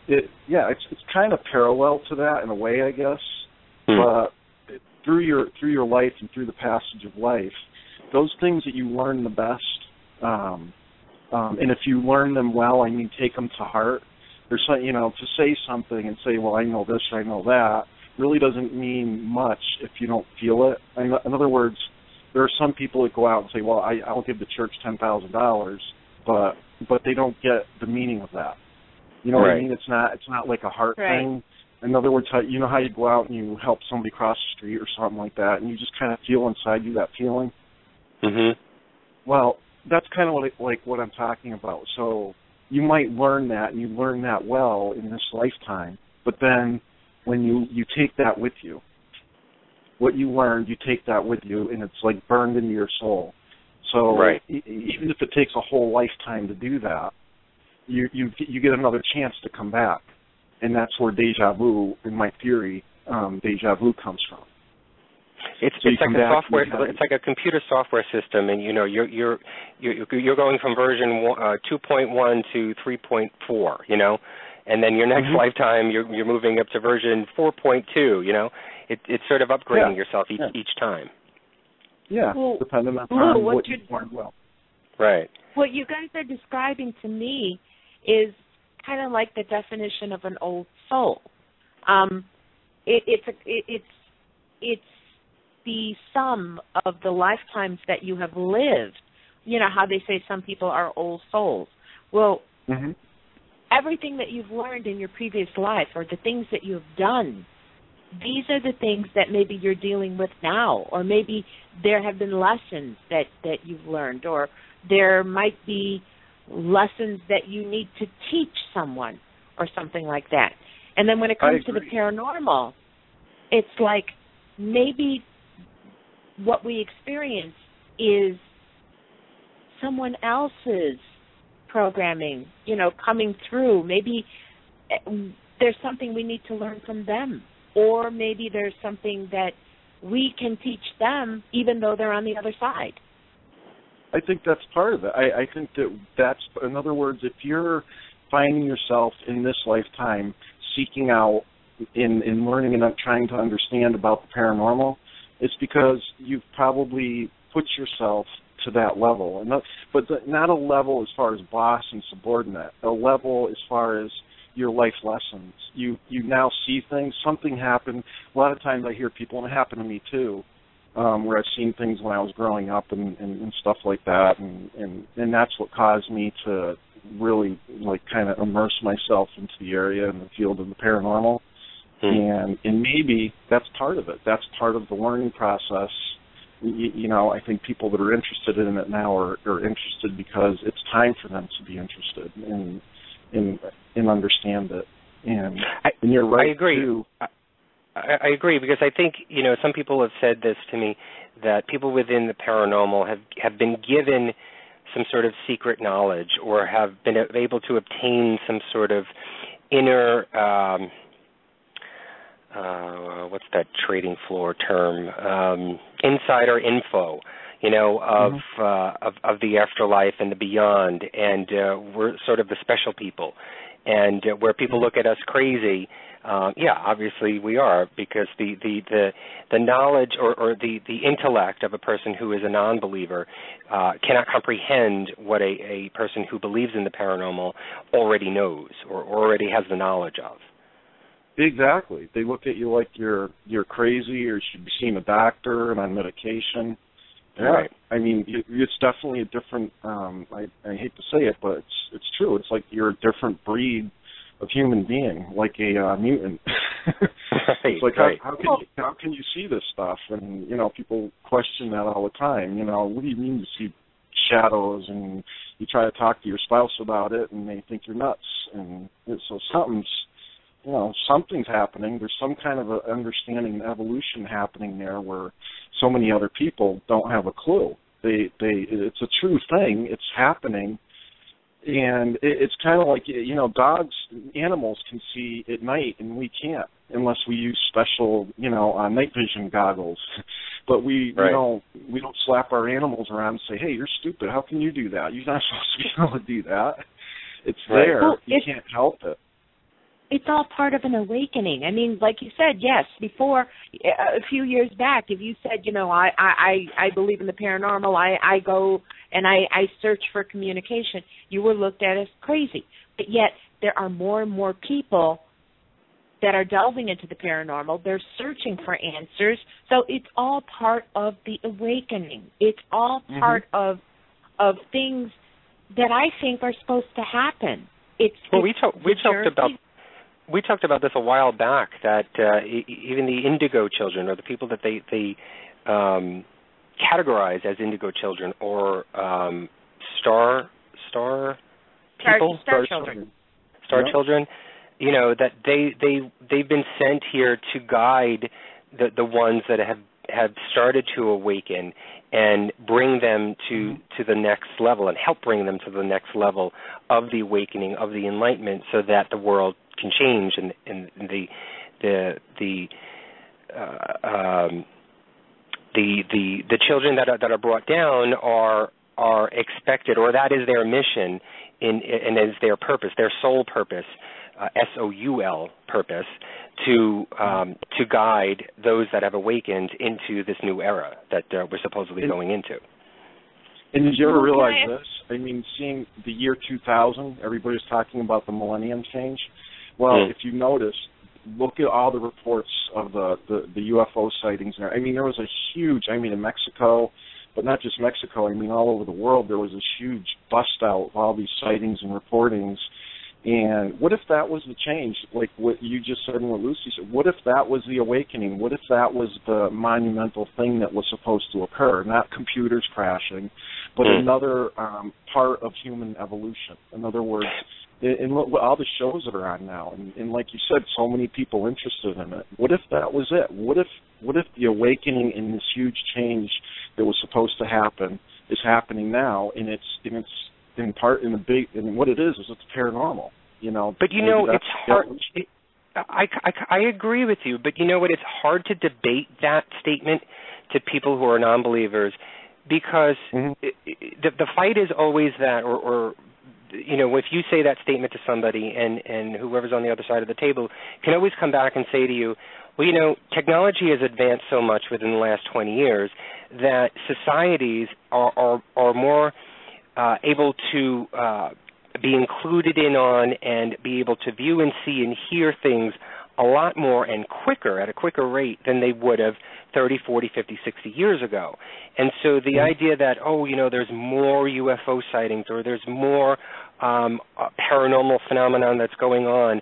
it's kind of parallel to that in a way, I guess, but through your life and through the passage of life, those things that you learn the best. And if you learn them well, take them to heart. There's some, to say something and say, well, I know this, I know that, really doesn't mean much if you don't feel it. In other words, there are some people that go out and say, well, I'll give the church $10,000, but they don't get the meaning of that. You know what I mean? It's not like a heart thing. In other words, how you go out and you help somebody cross the street or something like that, and you just kind of feel inside you that feeling. Mm-hmm. Well, that's kind of what I'm talking about. So you might learn that, and you learn that well in this lifetime, but then when you take that with you, what you learned, you take that with you, and it's like burned into your soul. So even if it takes a whole lifetime to do that, you get another chance to come back, and that's where deja vu, in my theory, deja vu comes from. It's like a software. It's like a computer software system, and you're going from version 2.1 to 3.4. And then your next lifetime you're moving up to version 4.2. It's sort of upgrading yourself each time. Yeah, depending on what you learned well. Right. What you guys are describing to me is kind of like the definition of an old soul. It's the sum of the lifetimes that you have lived. You know how they say some people are old souls. Well, everything that you've learned in your previous life or the things that you've done, these are the things that maybe you're dealing with now, or maybe there have been lessons that you've learned, or there might be lessons that you need to teach someone or something like that. And then when it comes to the paranormal, it's like maybe what we experience is someone else's programming, coming through. Maybe there's something we need to learn from them, or maybe there's something that we can teach them even though they're on the other side. I think that's part of it. I think that's, in other words, if you're finding yourself in this lifetime seeking out in learning and trying to understand about the paranormal, it's because you've probably put yourself to that level, but not a level as far as boss and subordinate, a level as far as your life lessons. You now see things. Something happened. A lot of times I hear people, and it happened to me too, where I've seen things when I was growing up and stuff like that, and that's what caused me to really kind of immerse myself into the area and the field of the paranormal. And maybe that's part of it. That's part of the learning process. I think people that are interested in it now are interested because it's time for them to be interested and understand it. And you're right. I agree. Too. I agree, because I think, some people have said this to me, that people within the paranormal have been given some sort of secret knowledge, or have been able to obtain some sort of inner what's that trading floor term? Insider info, of the afterlife and the beyond, and we're sort of the special people. And where people look at us crazy, obviously we are, because the knowledge or the intellect of a person who is a non-believer cannot comprehend what a person who believes in the paranormal already knows or already has the knowledge of. Exactly. They look at you like you're crazy, or you should be seeing a doctor and on medication. Yeah, right. I mean, it's definitely a different. I hate to say it, but it's true. It's like you're a different breed of human being, like a mutant. It's like right. how can you see this stuff? And people question that all the time. What do you mean to see shadows? And you try to talk to your spouse about it, and they think you're nuts. And so something's happening. There's some kind of a understanding and evolution happening there where so many other people don't have a clue. It's a true thing. It's happening. And it's kind of like, dogs, animals can see at night, and we can't unless we use special, night vision goggles. But we don't slap our animals around and say, hey, you're stupid. How can you do that? You're not supposed to be able to do that. It's there. Well, you can't help it. It's all part of an awakening. I mean, like you said, yes, before, a few years back, if you said, I believe in the paranormal, I go and I search for communication, you were looked at as crazy. But yet there are more and more people that are delving into the paranormal. They're searching for answers. So it's all part of the awakening. It's all part of things that I think are supposed to happen. We talked about this a while back, that even the indigo children, or the people that they categorize as indigo children, or star children, that they've been sent here to guide the ones that have started to awaken and bring them to the next level, and help bring them to the next level of the awakening, of the enlightenment, so that the world can change, and the children that are brought down are expected, or that is their mission, and is their purpose, their sole purpose, SOUL purpose, to guide those that have awakened into this new era that we're supposedly going into. And did you ever realize this? I mean, seeing the year 2000, everybody's talking about the millennium change. Well, if you notice, look at all the reports of the UFO sightings there. I mean, there was a huge, in Mexico, but not just Mexico, all over the world, there was a huge bust-out of all these sightings and reportings. And what if that was the change, like what you just said and what Lucy said? What if that was the awakening? What if that was the monumental thing that was supposed to occur? Not computers crashing, but another part of human evolution. In other words, and look, all the shows that are on now, and like you said, so many people interested in it. What if that was it? What if the awakening and this huge change that was supposed to happen is happening now, and it's in part in the big, and what it is it's paranormal, But it's hard. I agree with you, but you know what? It's hard to debate that statement to people who are non-believers, because the fight is always that, or if you say that statement to somebody, and whoever's on the other side of the table can always come back and say to you, well, technology has advanced so much within the last 20 years that societies are more able to be included in on and be able to view and see and hear things a lot more and quicker, at a quicker rate than they would have 30, 40, 50, 60 years ago. And so the idea that, there's more UFO sightings, or there's more paranormal phenomenon that's going on,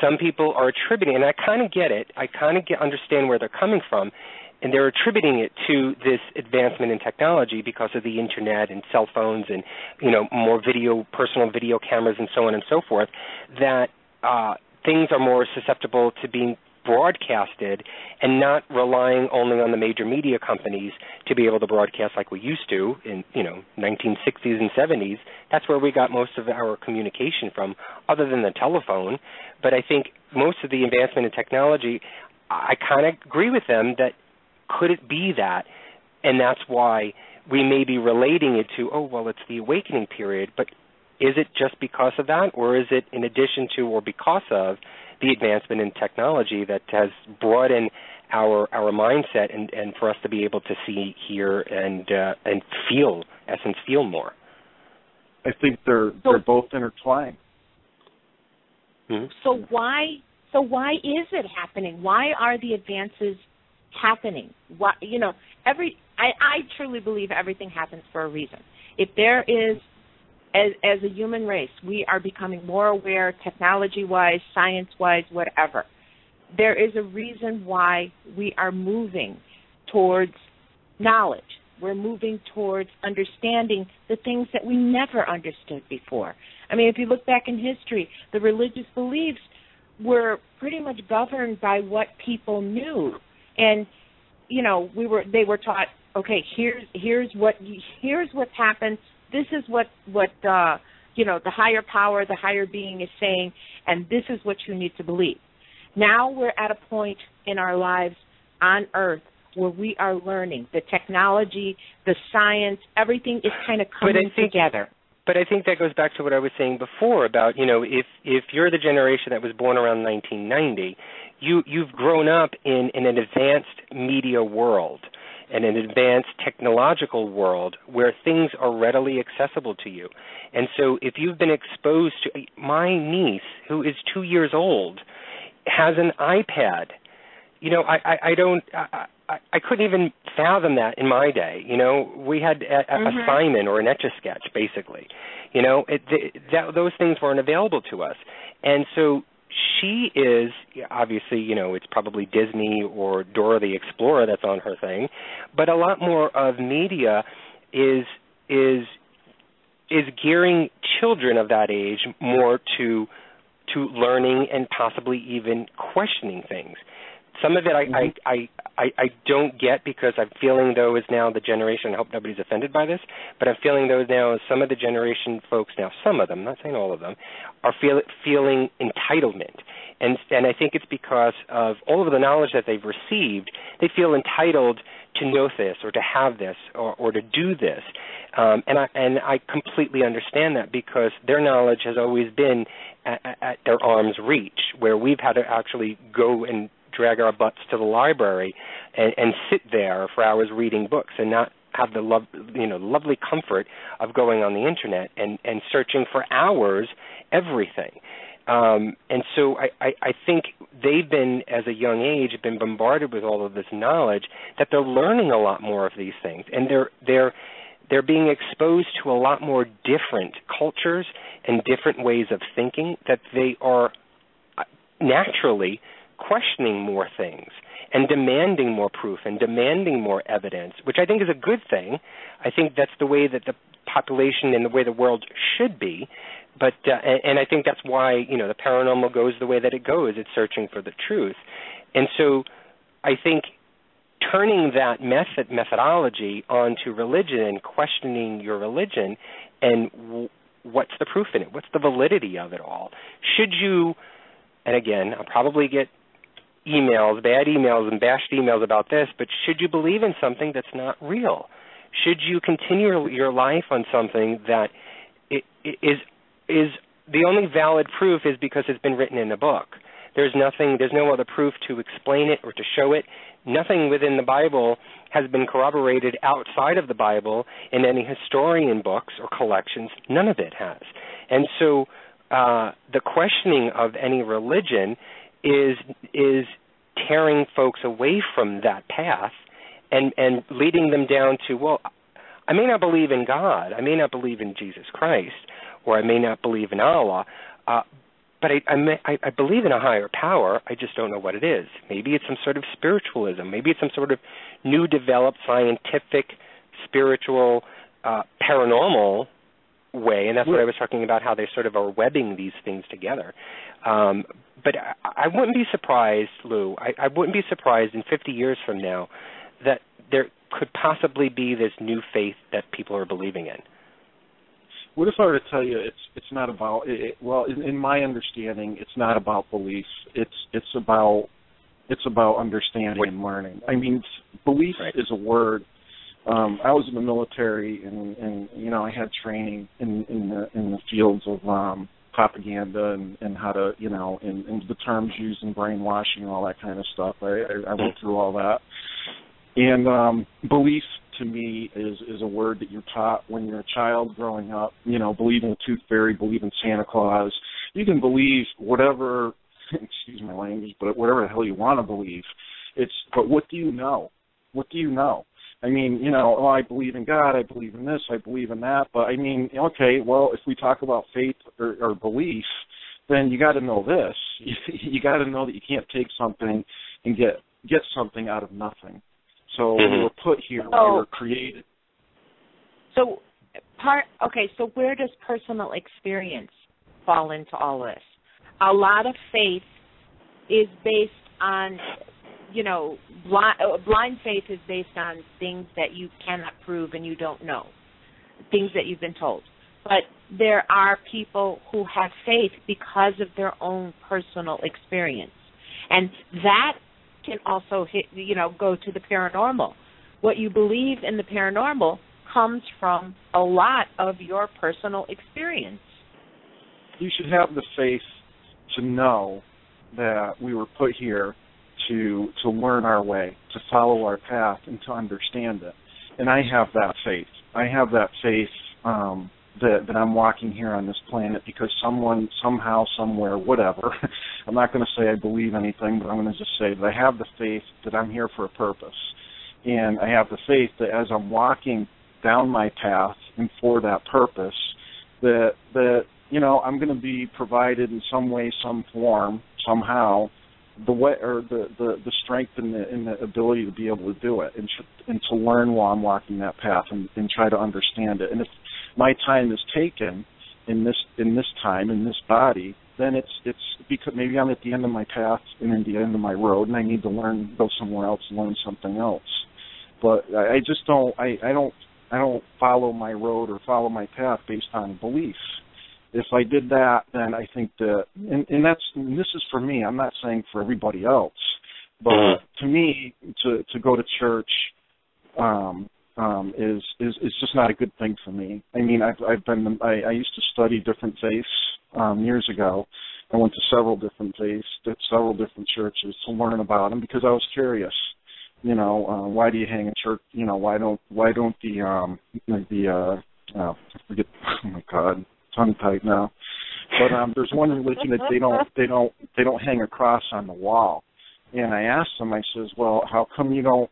some people are attributing, and I kind of get it, understand where they're coming from, and they're attributing it to this advancement in technology because of the internet and cell phones and, more personal video cameras and so on and so forth, that things are more susceptible to being broadcasted and not relying only on the major media companies to be able to broadcast like we used to in, 1960s and 70s. That's where we got most of our communication from, other than the telephone. But I think most of the advancement in technology, I kind of agree with them that could it be that And that's why we may be relating it to, oh, well, it's the awakening period, but is it just because of that, or is it in addition to or because of the advancement in technology that has brought in our mindset and for us to be able to see, hear, and feel, essence, feel more? I think they're both intertwined. Mm-hmm. So why is it happening? Why are the advances happening? Why, I truly believe everything happens for a reason. If there is, as a human race, we are becoming more aware, technology-wise, science-wise, whatever. There is a reason why we are moving towards knowledge. We're moving towards understanding the things that we never understood before. I mean, if you look back in history, the religious beliefs were pretty much governed by what people knew. And, they were taught, okay, here's what's happened. This is what the higher power, the higher being is saying, and this is what you need to believe. Now we're at a point in our lives on Earth where we are learning. The technology, the science, everything is kind of coming together. But I think that goes back to what I was saying before about, if you're the generation that was born around 1990, you've grown up in an advanced media world and an advanced technological world where things are readily accessible to you. And so if you've been exposed to, my niece, who is 2 years old, has an iPad. I couldn't even fathom that in my day. We had a Simon or an Etch-a-Sketch, basically. Those things weren't available to us. And so she is, obviously, it's probably Disney or Dora the Explorer that's on her thing, but a lot more of media is gearing children of that age more to learning and possibly even questioning things. Some of it I don't get because I'm feeling though is now the generation, I hope nobody's offended by this, but I'm feeling though now some of the generation folks now, some of them, I'm not saying all of them, are feeling entitlement. And I think it's because of all of the knowledge that they've received, they feel entitled to know this or to have this or to do this. And I completely understand that because their knowledge has always been at their arm's reach, where we've had to actually go and drag our butts to the library and sit there for hours reading books and not have the lovely comfort of going on the internet and searching for hours everything. And so I think they've been, as a young age, been bombarded with all of this knowledge that they're learning a lot more of these things, and they're being exposed to a lot more different cultures and different ways of thinking, that they are naturally questioning more things and demanding more proof and demanding more evidence, which I think is a good thing. I think that's the way that the population and the way the world should be. But and I think that's why the paranormal goes the way that it goes. It's searching for the truth. And so I think turning that methodology onto religion and questioning your religion and what's the proof in it? What's the validity of it all? Should you, and again, I'll probably get emails, bad emails and bashed emails about this, but should you believe in something that's not real? Should you continue your life on something that is the only valid proof is because it's been written in a book? There's no other proof to explain it or to show it. Nothing within the Bible has been corroborated outside of the Bible in any historian books or collections. None of it has. And so the questioning of any religion is tearing folks away from that path and leading them down to, well, I may not believe in God, I may not believe in Jesus Christ, or I may not believe in Allah, but I believe in a higher power. I just don't know what it is. Maybe it's some sort of spiritualism. Maybe it's some sort of new developed scientific, spiritual, paranormal way, and that's what I was talking about, how they sort of are webbing these things together. But I wouldn't be surprised, Lou, I wouldn't be surprised in 50 years from now that there could possibly be this new faith that people are believing in. What if I were to tell you it's not about well, in my understanding, it's not about beliefs. It's about understanding and learning. I mean, belief is a word I was in the military, and I had training in the fields of propaganda and how to, and the terms used in brainwashing and all that kind of stuff. I went through all that. And belief to me is a word that you're taught when you're a child growing up. Believe in the tooth fairy, believe in Santa Claus. You can believe whatever, excuse my language, but whatever the hell you want to believe. But what do you know? What do you know? I mean, I believe in God, I believe in this, I believe in that. But I mean, okay, well, if we talk about faith or belief, then you got to know this. You got to know that you can't take something and get something out of nothing. So we were put here, we were created. So where does personal experience fall into all this? A lot of faith is based on, blind faith is based on things that you cannot prove and you don't know, things that you've been told. But there are people who have faith because of their own personal experience. And that can also go to the paranormal. What you believe in the paranormal comes from a lot of your personal experience. You should have the faith to know that we were put here to learn our way, to follow our path, and to understand it. And I have that faith. I have that faith that I'm walking here on this planet because someone, somehow, somewhere, whatever. I'm not going to say I believe anything, but I'm going to just say that I have the faith that I'm here for a purpose. And I have the faith that as I'm walking down my path and for that purpose, that I'm going to be provided in some way, some form, somehow, the way or the strength and the ability to be able to do it and to learn while I'm walking that path and try to understand it. And if my time is taken in this time, in this body, then it's because maybe I'm at the end of my path and at the end of my road, and I need to go somewhere else and learn something else. But I just don't follow my road or follow my path based on belief. If I did that, then I think that, and this is for me. I'm not saying for everybody else, but to me, to go to church is just not a good thing for me. I mean, I used to study different faiths years ago. I went to several different faiths, several different churches to learn about them because I was curious. Why do you hang a church? Why don't I forget? Oh my God, tongue tight now. But there's one religion that they don't hang a cross on the wall. And I asked them, I says, well, how come you don't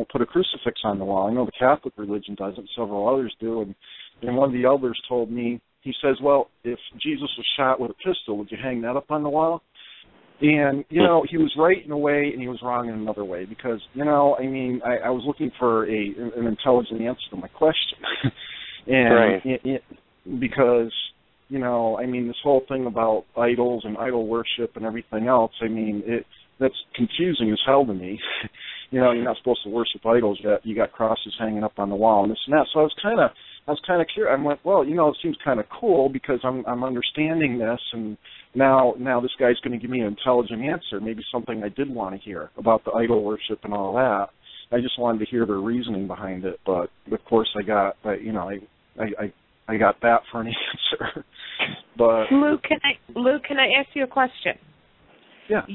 put a crucifix on the wall? I know the Catholic religion does it, several others do. And one of the elders told me, he says, well, if Jesus was shot with a pistol, would you hang that up on the wall? And, he was right in a way and he was wrong in another way because, I was looking for an intelligent answer to my question. And because, this whole thing about idols and idol worship and everything else, that's confusing as hell to me. You're not supposed to worship idols yet. You got crosses hanging up on the wall and this and that. So I was kind of curious. I went, well, it seems kind of cool because I'm understanding this, and now this guy's going to give me an intelligent answer, maybe something I did want to hear about the idol worship and all that. I just wanted to hear their reasoning behind it, but of course I got that for an answer. But Lou, can I ask you a question? Yeah.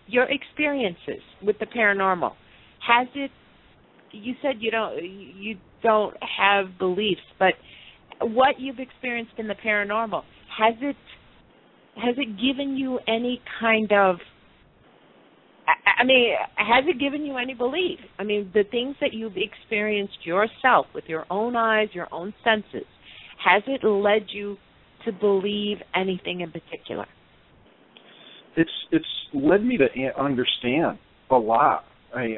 Your experiences with the paranormal, has it? You said you don't have beliefs, but what you've experienced in the paranormal, has it given you any kind of? Has it given you any belief? The things that you've experienced yourself with your own eyes, your own senses, has it led you to believe anything in particular? It's led me to understand a lot. I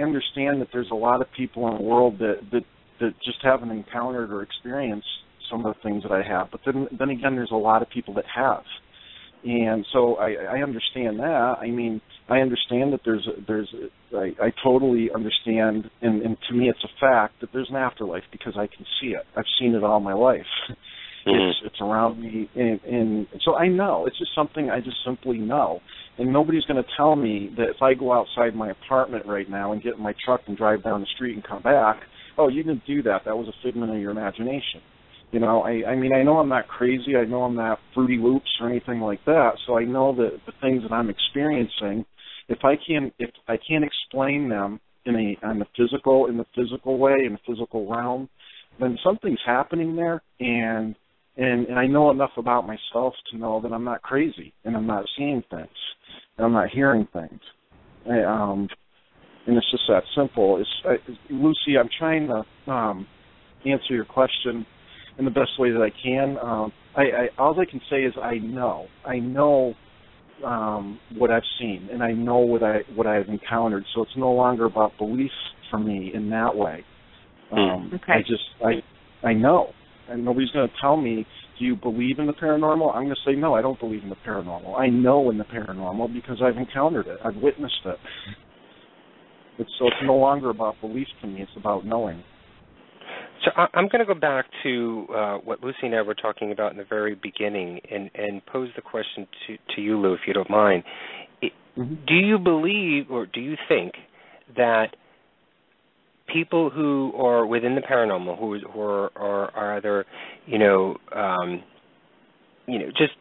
understand that there's a lot of people in the world that just haven't encountered or experienced some of the things that I have. But then again, there's a lot of people that have. And so I understand that. I understand that I totally understand, and to me it's a fact that there's an afterlife because I can see it. I've seen it all my life. It's around me, and so I know. It's just something I just simply know. And nobody's going to tell me that if I go outside my apartment right now and get in my truck and drive down the street and come back, oh, you didn't do that. That was a figment of your imagination. You know, I mean, I know I'm not crazy. I know I'm not Fruity Loops or anything like that. So I know that the things that I'm experiencing, if I can't explain them in the physical way, in the physical realm, then something's happening there, and I know enough about myself to know that I'm not crazy, and I'm not seeing things, and I'm not hearing things. And it's just that simple. Lucy, I'm trying to answer your question in the best way that I can. All I can say is I know what I've seen, and I know what I've encountered. So it's no longer about belief for me in that way. Okay. I know, and nobody's going to tell me, do you believe in the paranormal? I'm going to say, no, I don't believe in the paranormal. I know in the paranormal because I've encountered it. I've witnessed it. So it's no longer about belief to me. It's about knowing. So I'm going to go back to what Lucy and I were talking about in the very beginning and pose the question to you, Lou, if you don't mind. Do you believe or do you think that people who are within the paranormal, who are either, just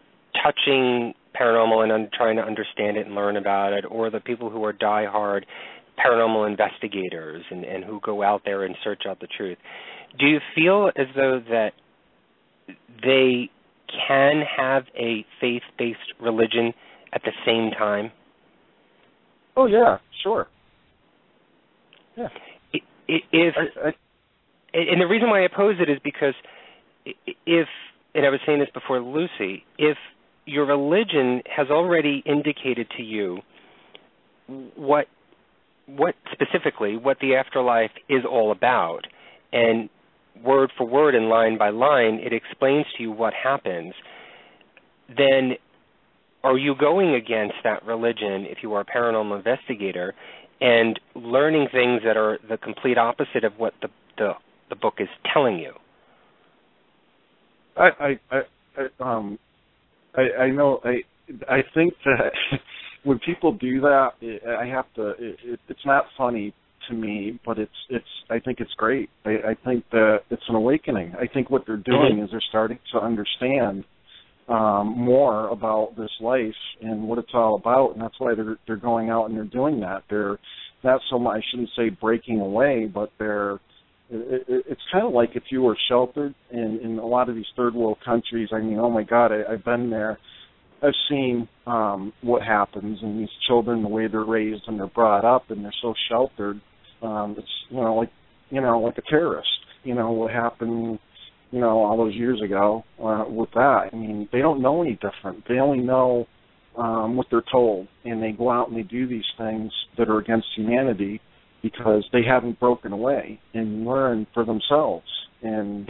touching paranormal and trying to understand it and learn about it, or the people who are diehard paranormal investigators and who go out there and search out the truth, do you feel as though that they can have a faith-based religion at the same time? Oh, yeah, sure. Yeah. And the reason why I pose it is because and I was saying this before Lucy, if your religion has already indicated to you what specifically what the afterlife is all about, and word for word and line by line it explains to you what happens, then are you going against that religion if you are a paranormal investigator and learning things that are the complete opposite of what the book is telling you? I know. I think that when people do that, I have to. It's not funny to me, but I think it's great. I think that it's an awakening. I think what they're doing is they're starting to understand more about this life and what it's all about, and that's why they're going out and they're doing that. They're not so much, I shouldn't say breaking away, but it's kind of like if you were sheltered in a lot of these third world countries. I mean, oh my God, I've been there. I've seen what happens, and these children, the way they're raised and they're brought up, and they're so sheltered. It's like a terrorist. What happened, all those years ago with that. I mean, they don't know any different. They only know what they're told, and they go out and they do these things that are against humanity because they haven't broken away and learned for themselves. And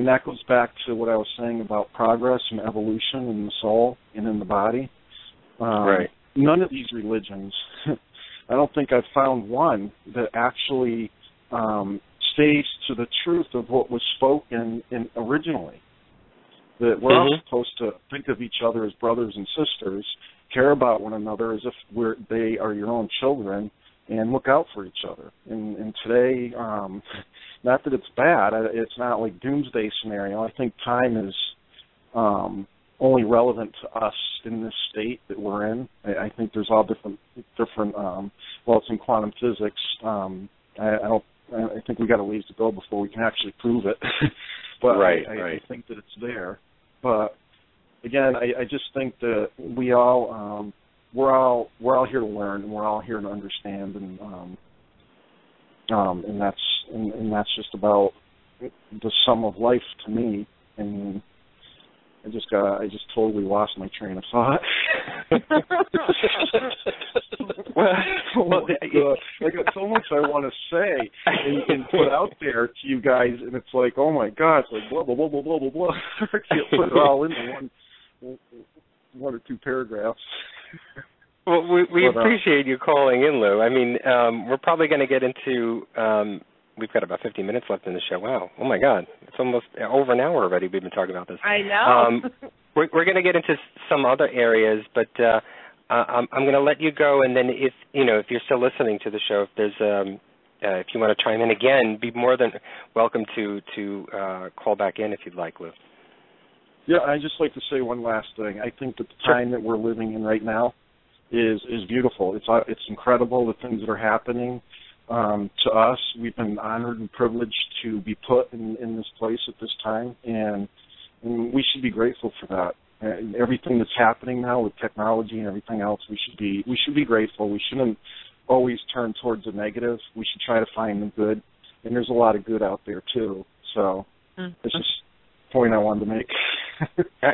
that goes back to what I was saying about progress and evolution in the soul and in the body. Right. None of these religions, I don't think I've found one that actually stays to the truth of what was spoken originally. That we're all supposed to think of each other as brothers and sisters, care about one another as if they are your own children, and look out for each other. And today, not that it's bad, it's not like doomsday scenario. I think time is only relevant to us in this state that we're in. I think there's all different. Well, it's in quantum physics. I think we got a ways to go before we can actually prove it. But right. I think that it's there. But again, I just think that we're all here to learn, and we're all here to understand, and that's just about the sum of life to me. And I just totally lost my train of thought. I got so much I want to say and put out there to you guys, and it's like, oh my God, it's like blah blah blah blah blah blah blah. I can't put it all into one or two paragraphs. Well, we appreciate you calling in, Lou. I mean, we're probably going to get into we've got about 15 minutes left in the show. Wow. Oh, my God. It's almost over an hour already we've been talking about this. I know. We're going to get into some other areas, but I'm going to let you go, and then if you're still listening to the show, if there's if you want to chime in again, be more than welcome to call back in if you'd like, Lou. Yeah, I'd just like to say one last thing. I think that the time that we're living in right now is beautiful. It's incredible, the things that are happening to us. We've been honored and privileged to be put in this place at this time, and we should be grateful for that. And everything that's happening now with technology and everything else, we should be grateful. We shouldn't always turn towards the negative. We should try to find the good, and there's a lot of good out there too. So it's just a point I wanted to make.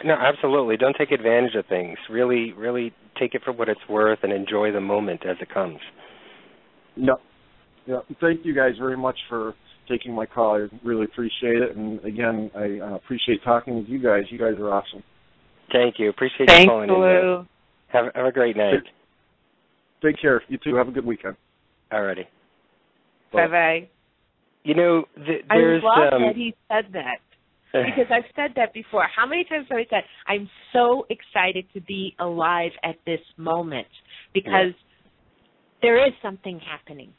No, absolutely. Don't take advantage of things. Really, really take it for what it's worth and enjoy the moment as it comes. Yep. Thank you guys very much for taking my call. I really appreciate it. And again, I appreciate talking with you guys. You guys are awesome. Thank you. Appreciate you calling in. Lou. Have a great night. Take care. You too. Have a good weekend. Alrighty. Bye-bye. There's... I love that he said that. Because I've said that before. How many times have I said, I'm so excited to be alive at this moment because there is something happening.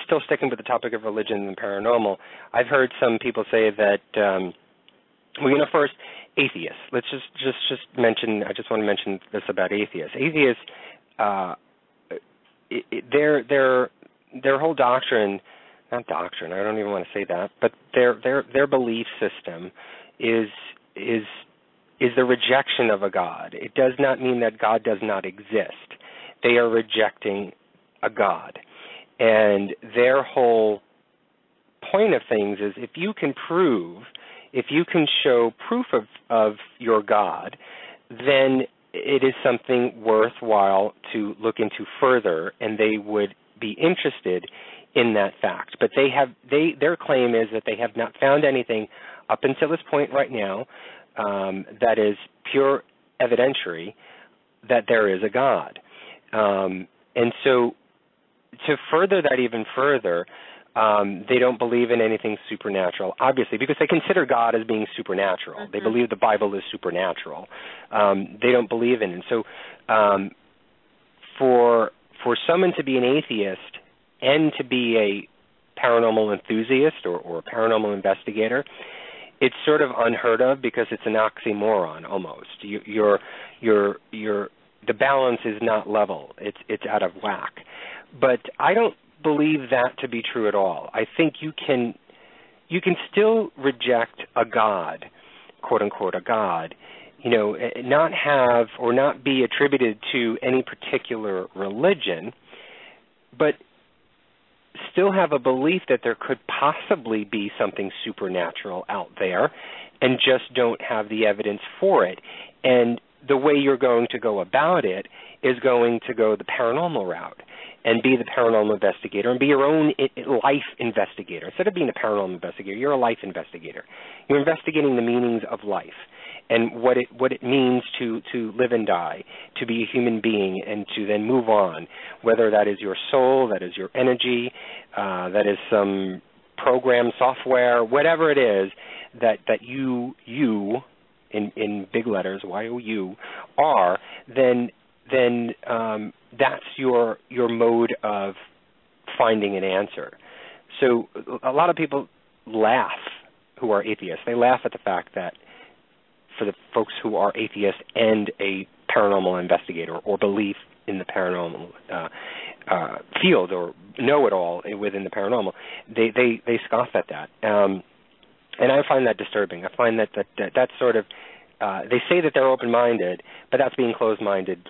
Still sticking with the topic of religion and paranormal, I've heard some people say that, first, atheists. Let's just mention, I just want to mention this about atheists. Atheists, their whole doctrine, not doctrine, I don't even want to say that, but their belief system is the rejection of a God. It does not mean that God does not exist. They are rejecting a God. And their whole point of things is if you can show proof of your God, then it is something worthwhile to look into further, and they would be interested in that fact. But their claim is that they have not found anything up until this point right now that is pure evidentiary that there is a God. And so to further that even further, they don't believe in anything supernatural, obviously, because they consider God as being supernatural. Mm-hmm. They believe the Bible is supernatural. They don't believe in it. And so for someone to be an atheist and to be a paranormal enthusiast or a paranormal investigator, it's sort of unheard of because it's an oxymoron almost. The balance is not level. It's out of whack. But I don't believe that to be true at all. I think you can still reject a God, quote unquote, a God, not have or not be attributed to any particular religion, but still have a belief that there could possibly be something supernatural out there and just don't have the evidence for it. And the way you're going to go about it is going to go the paranormal route and be the paranormal investigator and be your own life investigator. Instead of being a paranormal investigator, you're a life investigator. You're investigating the meanings of life and what it means to live and die, to be a human being and to then move on, whether that is your soul, that is your energy, that is some program, software, whatever it is that you in big letters, Y-O-U, are, then that's your mode of finding an answer. So a lot of people laugh who are atheists. They laugh at the fact that for the folks who are atheists and a paranormal investigator or belief in the paranormal field or know it all within the paranormal, they scoff at that. And I find that disturbing. I find that's sort of, they say that they're open-minded, but that's being closed-minded,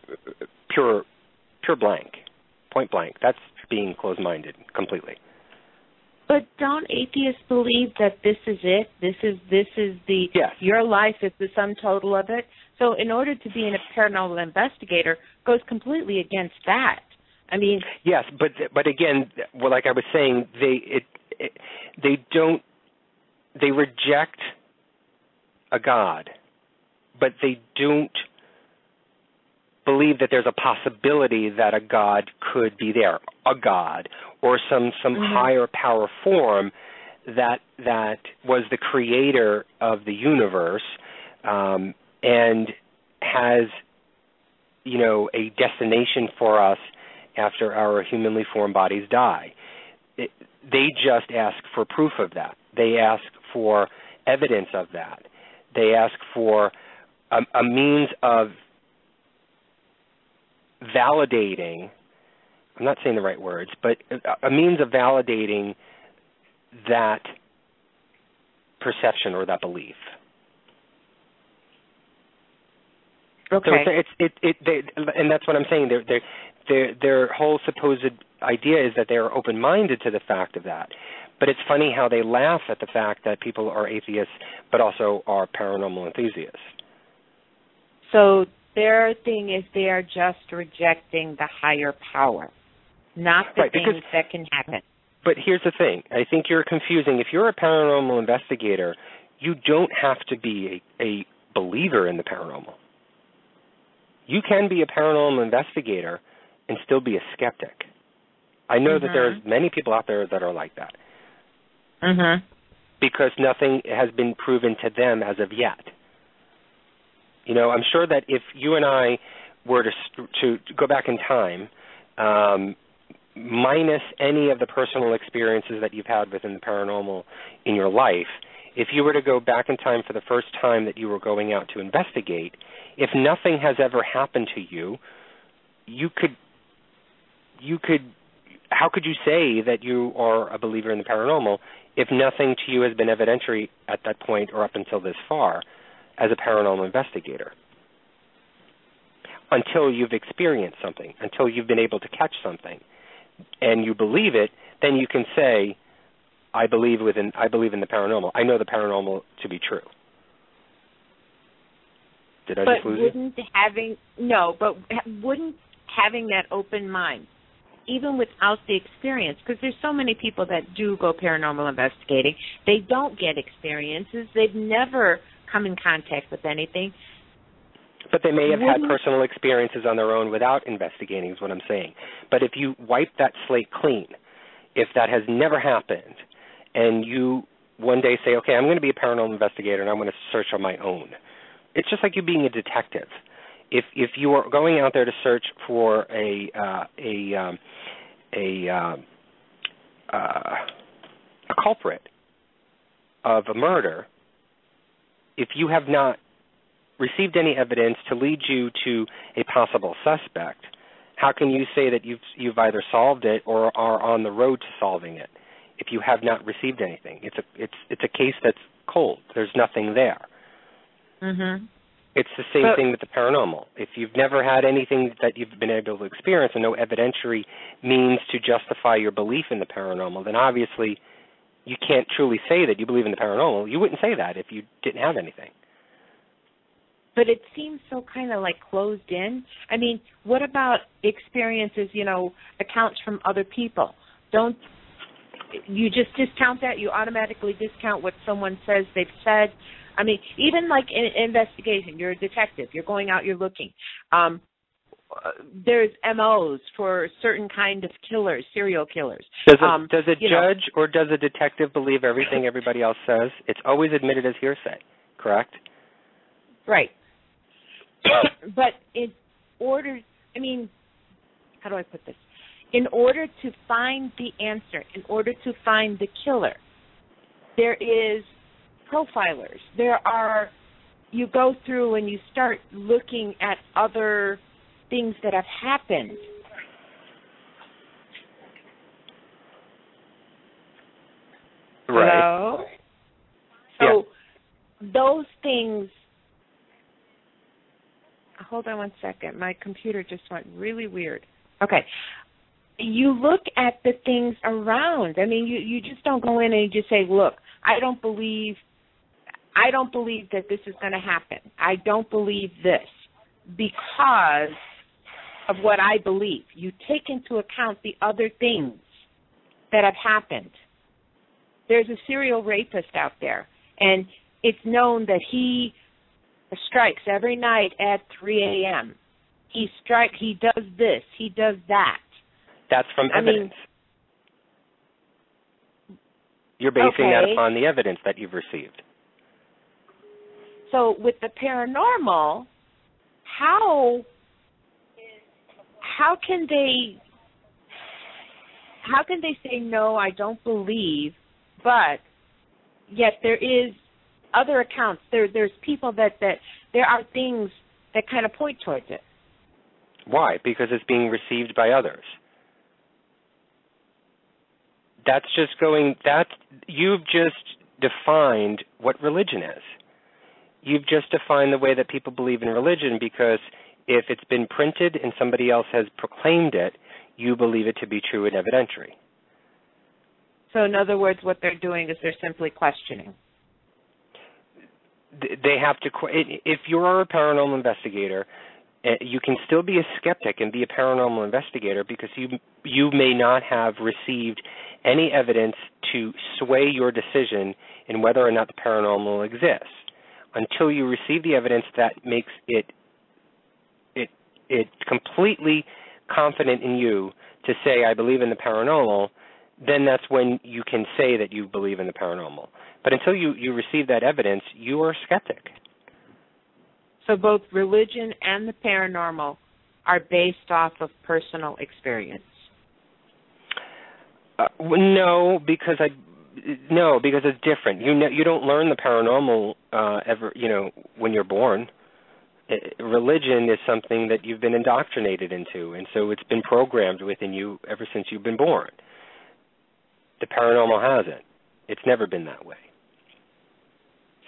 pure blank, point blank. That's being closed-minded completely. But don't atheists believe that this is it? This is the yes. Your life is the sum total of it. So in order to be a paranormal investigator, goes completely against that. I mean, yes, but again, well, like I was saying, they reject a God, but they don't believe that there's a possibility that a God could be there, a God, or some higher power form that was the creator of the universe, and has, a destination for us after our humanly formed bodies die. They just ask for proof of that. They ask for evidence of that. They ask for a means of validating, I'm not saying the right words, but a means of validating that perception or that belief. Okay. So and that's what I'm saying. Their whole supposed idea is that they are open-minded to the fact of that. But it's funny how they laugh at the fact that people are atheists but also are paranormal enthusiasts. So their thing is they are just rejecting the higher power, not the things that can happen. But here's the thing. I think you're confusing. If you're a paranormal investigator, you don't have to be a believer in the paranormal. You can be a paranormal investigator and still be a skeptic. I know that there's many people out there that are like that. Because nothing has been proven to them as of yet. I'm sure that if you and I were to go back in time, minus any of the personal experiences that you've had within the paranormal in your life, if you were to go back in time for the first time that you were going out to investigate, if nothing has ever happened to you, you could, how could you say that you are a believer in the paranormal if nothing to you has been evidentiary at that point or up until this far as a paranormal investigator? Until you've experienced something, until you've been able to catch something, and you believe it, then you can say, I believe in the paranormal. I know the paranormal to be true. Did I just lose you? Wouldn't having that open mind, even without the experience, because there's so many people that do go paranormal investigating, they don't get experiences. They've never come in contact with anything. But they may have had personal experiences on their own without investigating, is what I'm saying. But if you wipe that slate clean, if that has never happened, and you one day say, okay, I'm going to be a paranormal investigator and I'm going to search on my own, it's just like you being a detective. If you are going out there to search for a culprit of a murder, if you have not received any evidence to lead you to a possible suspect, how can you say that you've either solved it or are on the road to solving it if you have not received anything? It's a case that's cold. There's nothing there. It's the same thing with the paranormal. If you've never had anything that you've been able to experience and no evidentiary means to justify your belief in the paranormal, then obviously you can't truly say that you believe in the paranormal. You wouldn't say that if you didn't have anything. But it seems so kind of like closed in. I mean, what about experiences, accounts from other people? Don't you just discount that? You automatically discount what someone says they've said? I mean, even like in investigation, you're a detective. You're going out, you're looking. There's MOs for certain kind of killers, serial killers. Does a judge or does a detective believe everything everybody else says? It's always admitted as hearsay, correct? Right. But how do I put this? In order to find the answer, in order to find the killer, there is profilers. You go through and you start looking at other things that have happened. Right. Hello? So those things, hold on one second. My computer just went really weird. Okay. You look at the things around. I mean, you just don't go in and you just say, look, I don't believe that this is going to happen. I don't believe this because of what I believe. You take into account the other things that have happened. There's a serial rapist out there, and it's known that he strikes every night at 3 a.m. he does this, he does that. That's from evidence. You're basing that upon the evidence that you've received. So with the paranormal, how can they say, no, I don't believe, but yet there is other accounts, there's people that there are things that kind of point towards it? Why? Because it's being received by others. You've just defined what religion is. You've just defined the way that people believe in religion, because if it's been printed and somebody else has proclaimed it, you believe it to be true and evidentiary. So in other words, what they're doing is they're simply questioning. They have to, if you're a paranormal investigator, you can still be a skeptic and be a paranormal investigator, because you may not have received any evidence to sway your decision in whether or not the paranormal exists. Until you receive the evidence that makes it completely confident in you to say, I believe in the paranormal, then that's when you can say that you believe in the paranormal. But until you receive that evidence, you are a skeptic. So both religion and the paranormal are based off of personal experience. No, because it's different. You don't learn the paranormal ever. When you're born. Religion is something that you've been indoctrinated into, and so it's been programmed within you ever since you've been born. The paranormal hasn't. It's never been that way.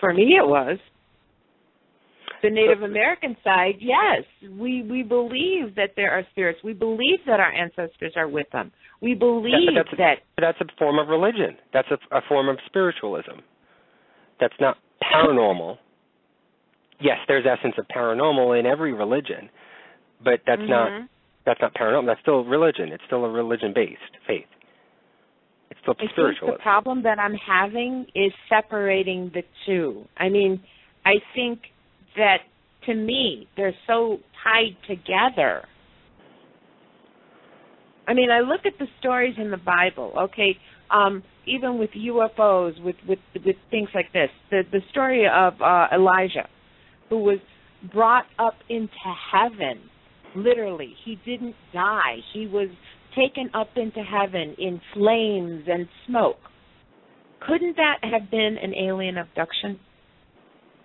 For me, it was. The Native American side, yes. We believe that there are spirits. We believe that our ancestors are with them. We believe that's a form of religion. That's a form of spiritualism. That's not paranormal. Yes, there's essence of paranormal in every religion, but that's not paranormal. That's still religion. It's still a religion-based faith. It's still spiritualism. I think the problem that I'm having is separating the two. I mean, I think that, to me, they're so tied together. I mean, I look at the stories in the Bible, okay, even with UFOs, with things like this. The story of Elijah, who was brought up into heaven, literally. He didn't die. He was taken up into heaven in flames and smoke. Couldn't that have been an alien abduction?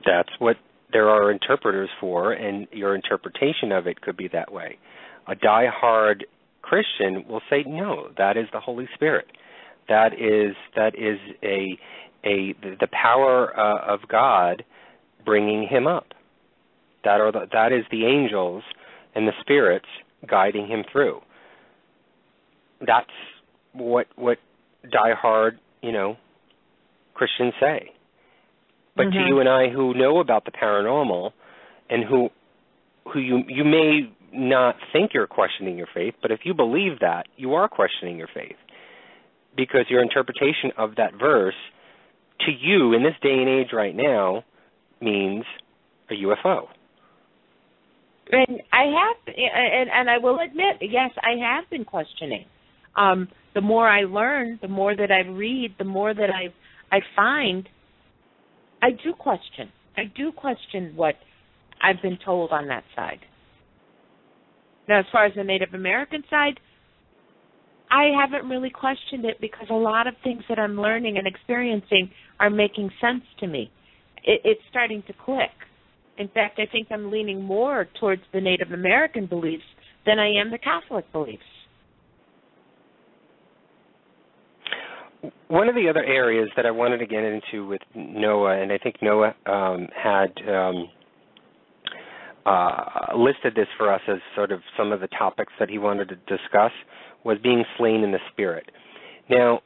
That's what there are interpreters for, and your interpretation of it could be that way. A die-hard Christian will say, no, that is the Holy Spirit. That is the power of God bringing him up. That is the angels and the spirits guiding him through. That's what die-hard, Christians say. But to you and I who know about the paranormal, and who you may not think you're questioning your faith, but if you believe that, you are questioning your faith, because your interpretation of that verse to you in this day and age right now means a UFO. And I have, and I will admit, yes, I have been questioning. The more I learn, the more that I read, the more that I find, I do question. I do question what I've been told on that side. Now, as far as the Native American side, I haven't really questioned it, because a lot of things that I'm learning and experiencing are making sense to me. It's starting to click. In fact, I think I'm leaning more towards the Native American beliefs than I am the Catholic beliefs. One of the other areas that I wanted to get into with Noah, and I think Noah had listed this for us as sort of some of the topics that he wanted to discuss, was being slain in the spirit. Now,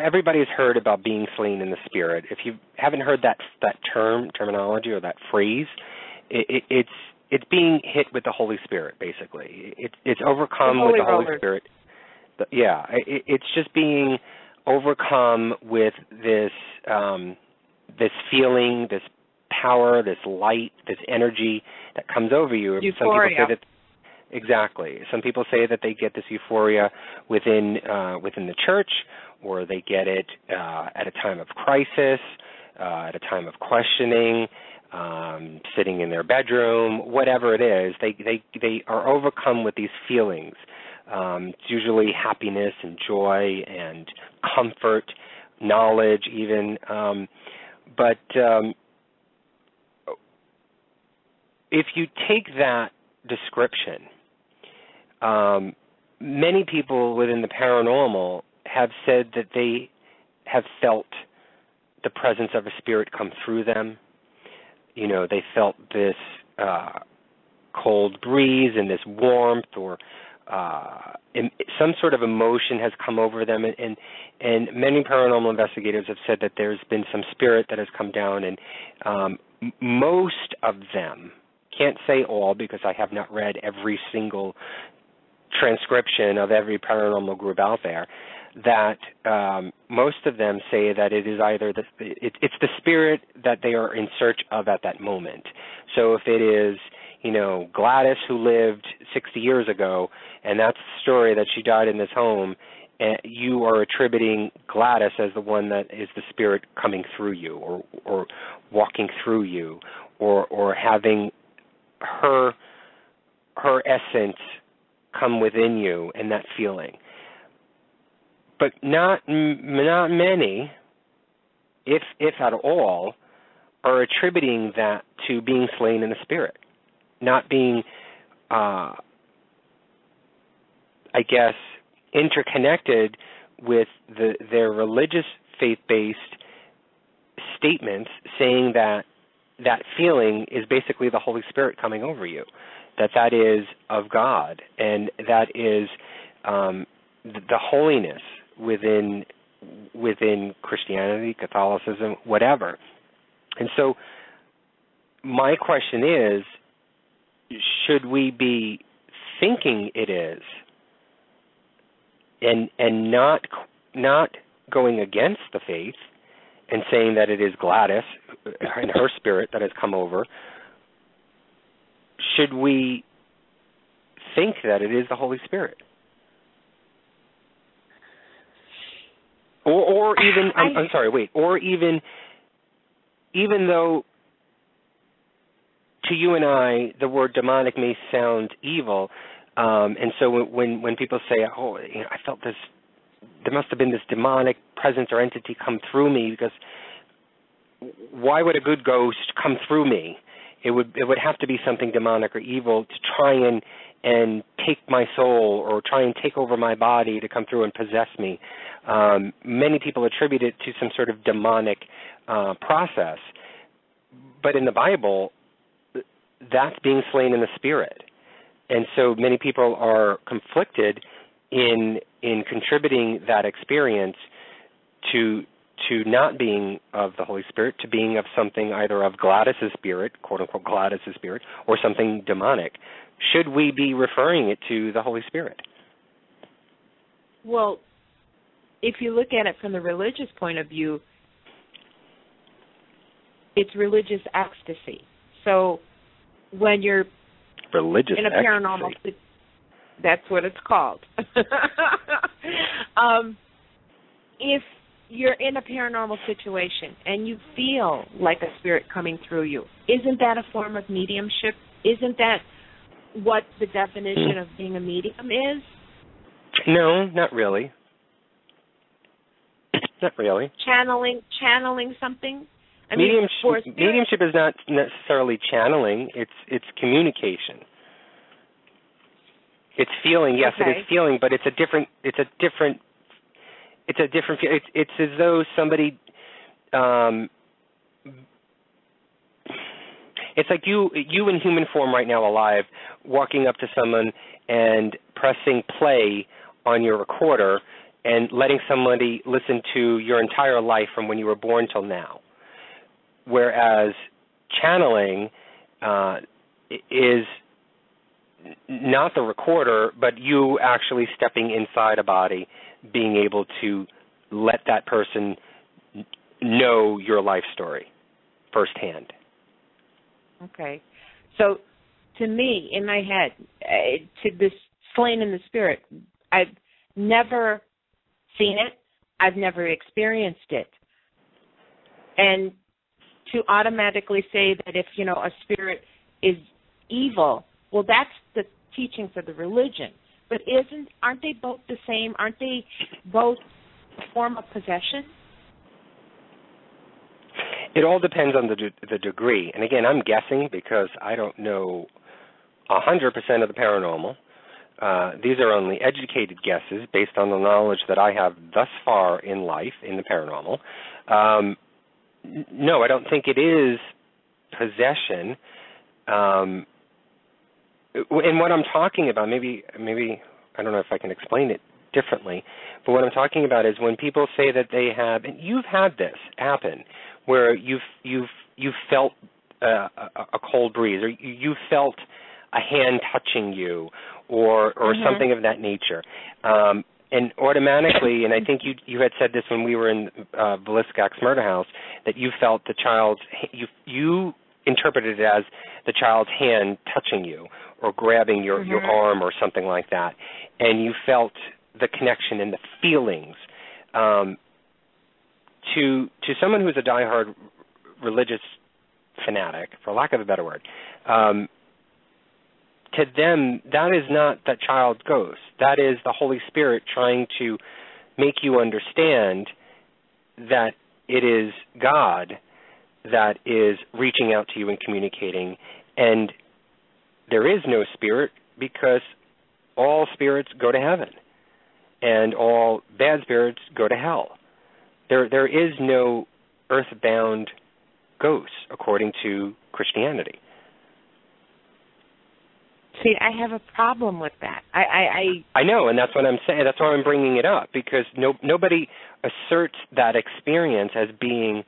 everybody's heard about being slain in the spirit. If you haven't heard that terminology or that phrase, it's being hit with the Holy Spirit, basically. It's overcome with the Holy Spirit. Yeah, it's just being overcome with this feeling, this power, this light, this energy that comes over you. Euphoria. Some people say that. Exactly. Some people say that they get this euphoria within the church, or they get it at a time of crisis, at a time of questioning, sitting in their bedroom, whatever it is. They are overcome with these feelings. It's usually happiness and joy and comfort, knowledge, even. But if you take that description, many people within the paranormal have said that they have felt the presence of a spirit come through them. You know, they felt this cold breeze and this warmth, or some sort of emotion has come over them. And many paranormal investigators have said that there's been some spirit that has come down, and most of them, can't say all because I have not read every single transcription of every paranormal group out there, that most of them say that it is either it's the spirit that they are in search of at that moment. So if it is, you know, Gladys who lived 60 years ago, and that's the story that she died in this home, and you are attributing Gladys as the one that is the spirit coming through you, or walking through you, or having her essence come within you, and that feeling. But not many, if at all, are attributing that to being slain in the spirit, not being, I guess, interconnected with their religious faith-based statements, saying that that feeling is basically the Holy Spirit coming over you, that is of God, and that is the holiness within Christianity, Catholicism, whatever. And so my question is, should we be thinking it is, and not going against the faith and saying that it is Gladys and her spirit that has come over? Should we think that it is the Holy Spirit? Or even, I'm sorry, wait, or even though to you and I the word demonic may sound evil, and so when people say, oh, you know, I felt this, there must have been this demonic presence or entity come through me, because why would a good ghost come through me? It would have to be something demonic or evil to try and take my soul, or try and take over my body to come through and possess me. Many people attribute it to some sort of demonic process. But in the Bible, that's being slain in the spirit. And so many people are conflicted in contributing that experience to not being of the Holy Spirit, to being of something either of Gladys's spirit, quote-unquote Gladys's spirit, or something demonic. Should we be referring it to the Holy Spirit? Well, if you look at it from the religious point of view, it's religious ecstasy. So when you're religious in a paranormal, that's what it's called. If you're in a paranormal situation and you feel like a spirit coming through you, isn't that a form of mediumship? Isn't that what the definition of being a medium is? No, not really. Not really. Channeling something? I mean, mediumship is not necessarily channeling. It's communication. It's feeling. Yes, okay. It is feeling, but it's a different. It's as though somebody. It's like you in human form right now, alive, walking up to someone and pressing play on your recorder and letting somebody listen to your entire life from when you were born till now. Whereas channeling is not the recorder, but you actually stepping inside a body, being able to let that person know your life story firsthand. Okay. So, to me, in my head, to this slain in the spirit, I've never seen it. I've never experienced it. And to automatically say that if, a spirit is evil, well, that's the teachings of the religion. But aren't they both the same? Aren't they both a form of possession? It all depends on the degree. And again, I'm guessing because I don't know 100% of the paranormal. These are only educated guesses based on the knowledge that I have thus far in life in the paranormal. No, I don't think it is possession. And what I'm talking about, maybe I don't know if I can explain it differently, but what I'm talking about is when people say that they have, and you've had this happen, where you've felt a cold breeze, or you felt a hand touching you, or something of that nature, and automatically, and I think you had said this when we were in Villiscak's murder house, that you felt the child's, you interpreted it as the child's hand touching you or grabbing your arm or something like that, and you felt the connection and the feelings. To someone who's a diehard religious fanatic, for lack of a better word, to them, that is not that child's ghost. That is the Holy Spirit trying to make you understand that it is God that is reaching out to you and communicating, and there is no spirit because all spirits go to heaven and all bad spirits go to hell. There is no earthbound ghosts according to Christianity. See, I have a problem with that. I know, and that's what I'm saying. That's why I'm bringing it up, because nobody asserts that experience as being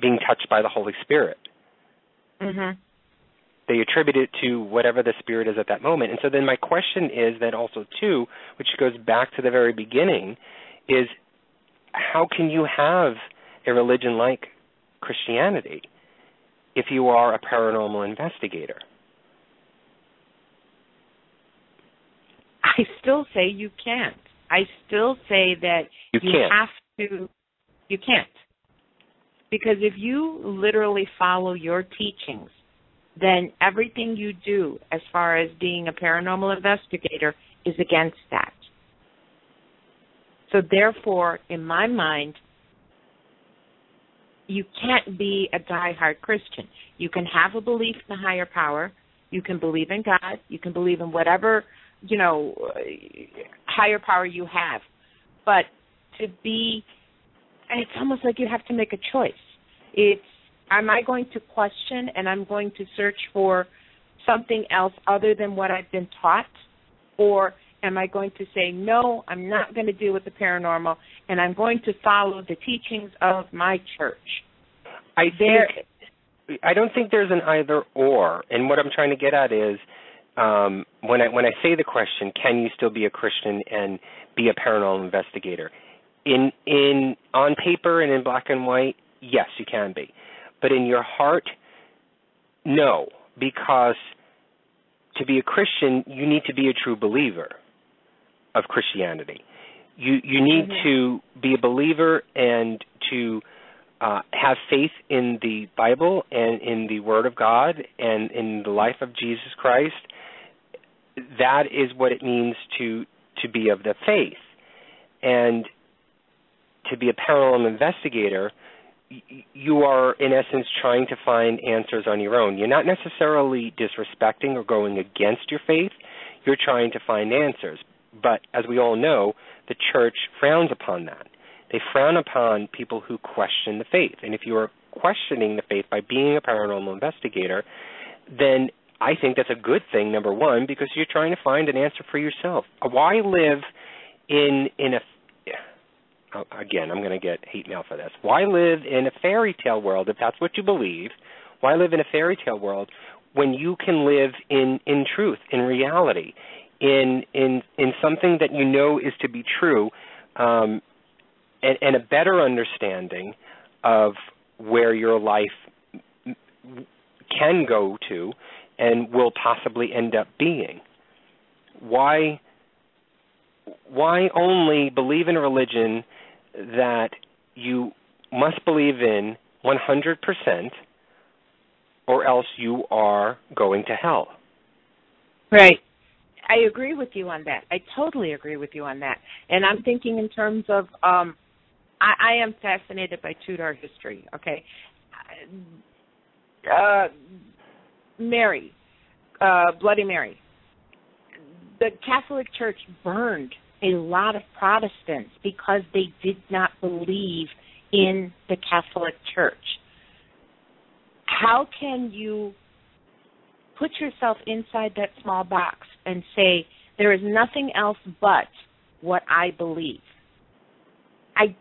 touched by the Holy Spirit. Mm-hmm. They attribute it to whatever the spirit is at that moment. And so then my question is then also, too, which goes back to the very beginning, is how can you have a religion like Christianity if you are a paranormal investigator? I still say you can't. I still say that you have to. You can't. Because if you literally follow your teachings, then everything you do as far as being a paranormal investigator is against that. So therefore, in my mind, you can't be a diehard Christian. You can have a belief in a higher power. You can believe in God. You can believe in whatever, higher power you have. But to be, and it's almost like you have to make a choice. Am I going to question and I'm going to search for something else other than what I've been taught? Or am I going to say, no, I'm not going to deal with the paranormal, and I'm going to follow the teachings of my church? I don't think there's an either or. And what I'm trying to get at is when I say the question, can you still be a Christian and be a paranormal investigator? On paper and in black and white, yes, you can be. But in your heart, no, because to be a Christian, you need to be a true believer of Christianity. You need to be a believer and to have faith in the Bible and in the Word of God and in the life of Jesus Christ. That is what it means to be of the faith. And to be a paranormal investigator, you are, in essence, trying to find answers on your own. You're not necessarily disrespecting or going against your faith. You're trying to find answers. But as we all know, the church frowns upon that. They frown upon people who question the faith. And if you are questioning the faith by being a paranormal investigator, then I think that's a good thing, number one, because you're trying to find an answer for yourself. Why live in a... Again, I'm going to get hate mail for this. Why live in a fairy tale world, if that's what you believe? Why live in a fairy tale world when you can live in truth, in reality, in something that you know is to be true, and a better understanding of where your life can go to and will possibly end up being. Why only believe in a religion that you must believe in 100%, or else you are going to hell? Right. I agree with you on that. I totally agree with you on that. And I'm thinking in terms of, I am fascinated by Tudor history, okay? Mary, Bloody Mary. The Catholic Church burned a lot of Protestants because they did not believe in the Catholic Church. How can you put yourself inside that small box and say, there is nothing else but what I believe? I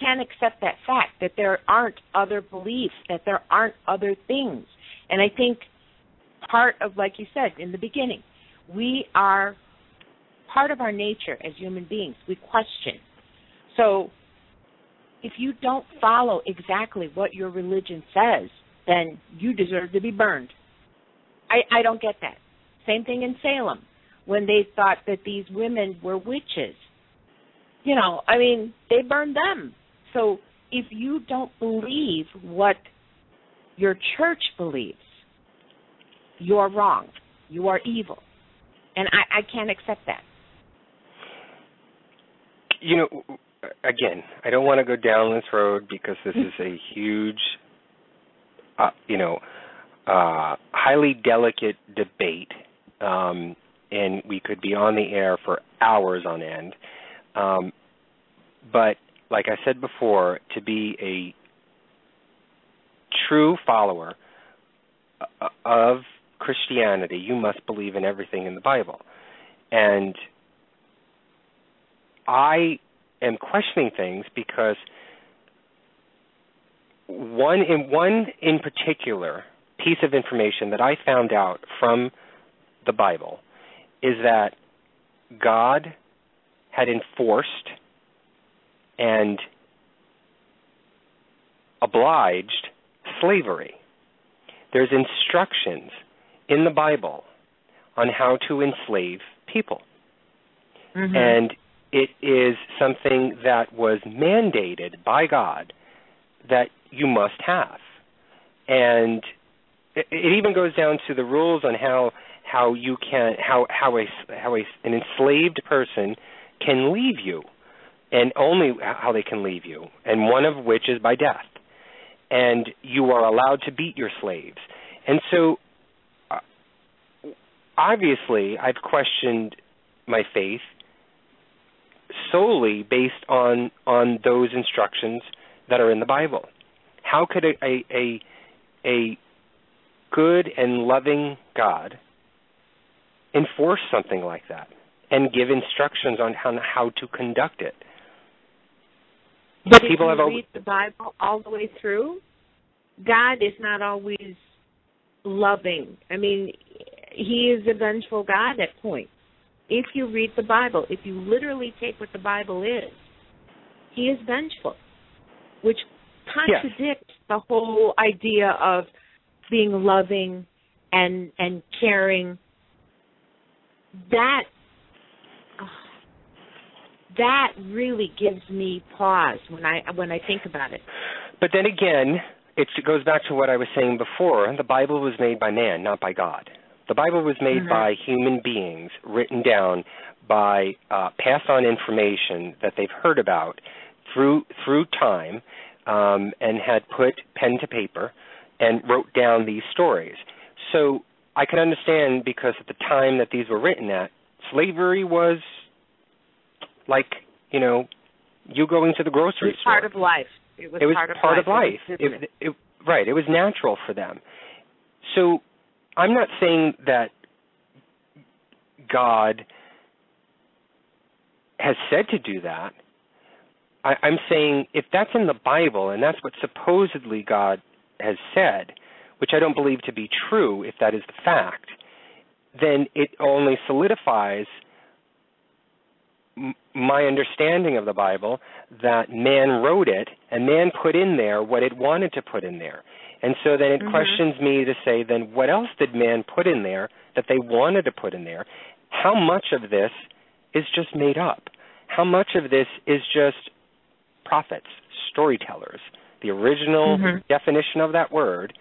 can't accept that fact, that there aren't other beliefs, that there aren't other things. And I think part of, like you said in the beginning, we are, part of our nature as human beings, we question. So if you don't follow exactly what your religion says, then you deserve to be burned. I don't get that. Same thing in Salem, when they thought that these women were witches. You know, I mean, they burned them. So if you don't believe what your church believes, you're wrong. You are evil. And I can't accept that. You know, again, I don't want to go down this road because this is a huge, highly delicate debate, and we could be on the air for hours on end. But like I said before, to be a true follower of Christianity, you must believe in everything in the Bible. And I am questioning things because one in particular piece of information that I found out from the Bible is that God had enforced and obliged slavery. There's instructions in the Bible on how to enslave people. Mm-hmm. And it is something that was mandated by God that you must have. And it even goes down to the rules on how you can an enslaved person can leave you, and only how they can leave you, and one of which is by death. And you are allowed to beat your slaves. And so, obviously, I've questioned my faith solely based on those instructions that are in the Bible. How could a good and loving God enforce something like that and give instructions on how to conduct it? But people if you read the Bible all the way through, God is not always loving. I mean, he is a vengeful God at points. If you read the Bible, if you literally take what the Bible is, he is vengeful, which contradicts the whole idea of being loving and caring. That really gives me pause when I think about it. But then again, it goes back to what I was saying before. The Bible was made by man, not by God. The Bible was made by human beings, written down by passed on information that they've heard about through time, and had put pen to paper and wrote down these stories. So I can understand, because at the time that these were written at, slavery was like, you going to the grocery store. It was part of life. It was part of life. Right. It was natural for them. So I'm not saying that God has said to do that. I'm saying if that's in the Bible and that's what supposedly God has said, which I don't believe to be true if that is the fact, then it only solidifies my understanding of the Bible that man wrote it and man put in there what it wanted to put in there. And so then it questions me to say, then what else did man put in there that they wanted to put in there? How much of this is just made up? How much of this is just prophets, storytellers? The original definition of that word,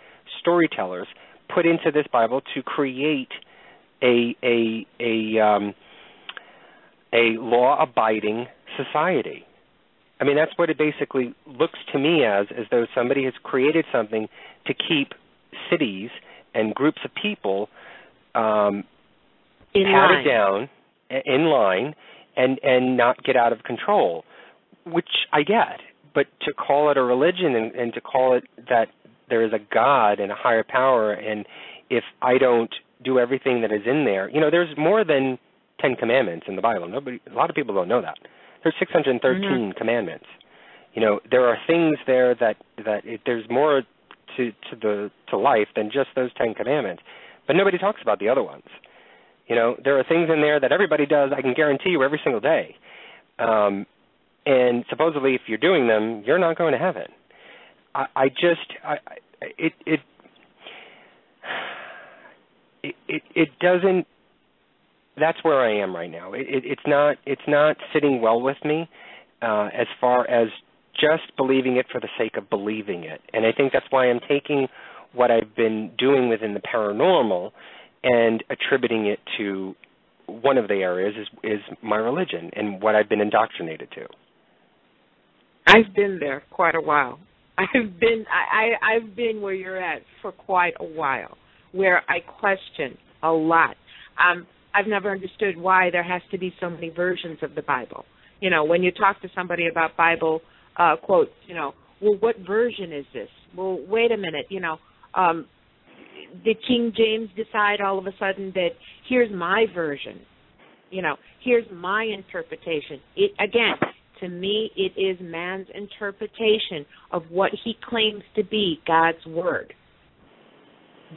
storytellers, put into this Bible to create a law-abiding society. I mean, that's what it basically looks to me as though somebody has created something to keep cities and groups of people patted down, in line, and not get out of control, which I get. But to call it a religion and to call it that there is a God and a higher power, and if I don't do everything that is in there, there's more than 10 commandments in the Bible. A lot of people don't know that. There's 613 commandments. There are things there that there's more to life than just those 10 commandments. But nobody talks about the other ones. There are things in there that everybody does, I can guarantee you, every single day. And supposedly if you're doing them, you're not going to heaven. It doesn't. That's where I am right now. It's not sitting well with me as far as just believing it for the sake of believing it. And I think that's why I'm taking what I've been doing within the paranormal and attributing it to one of the areas is my religion and what I've been indoctrinated to. I've been there quite a while. I've been where you're at for quite a while, where I question a lot. I've never understood why there has to be so many versions of the Bible. When you talk to somebody about Bible quotes, well, what version is this? Well, wait a minute, did King James decide all of a sudden that here's my version? Here's my interpretation. Again, to me, it is man's interpretation of what he claims to be God's word.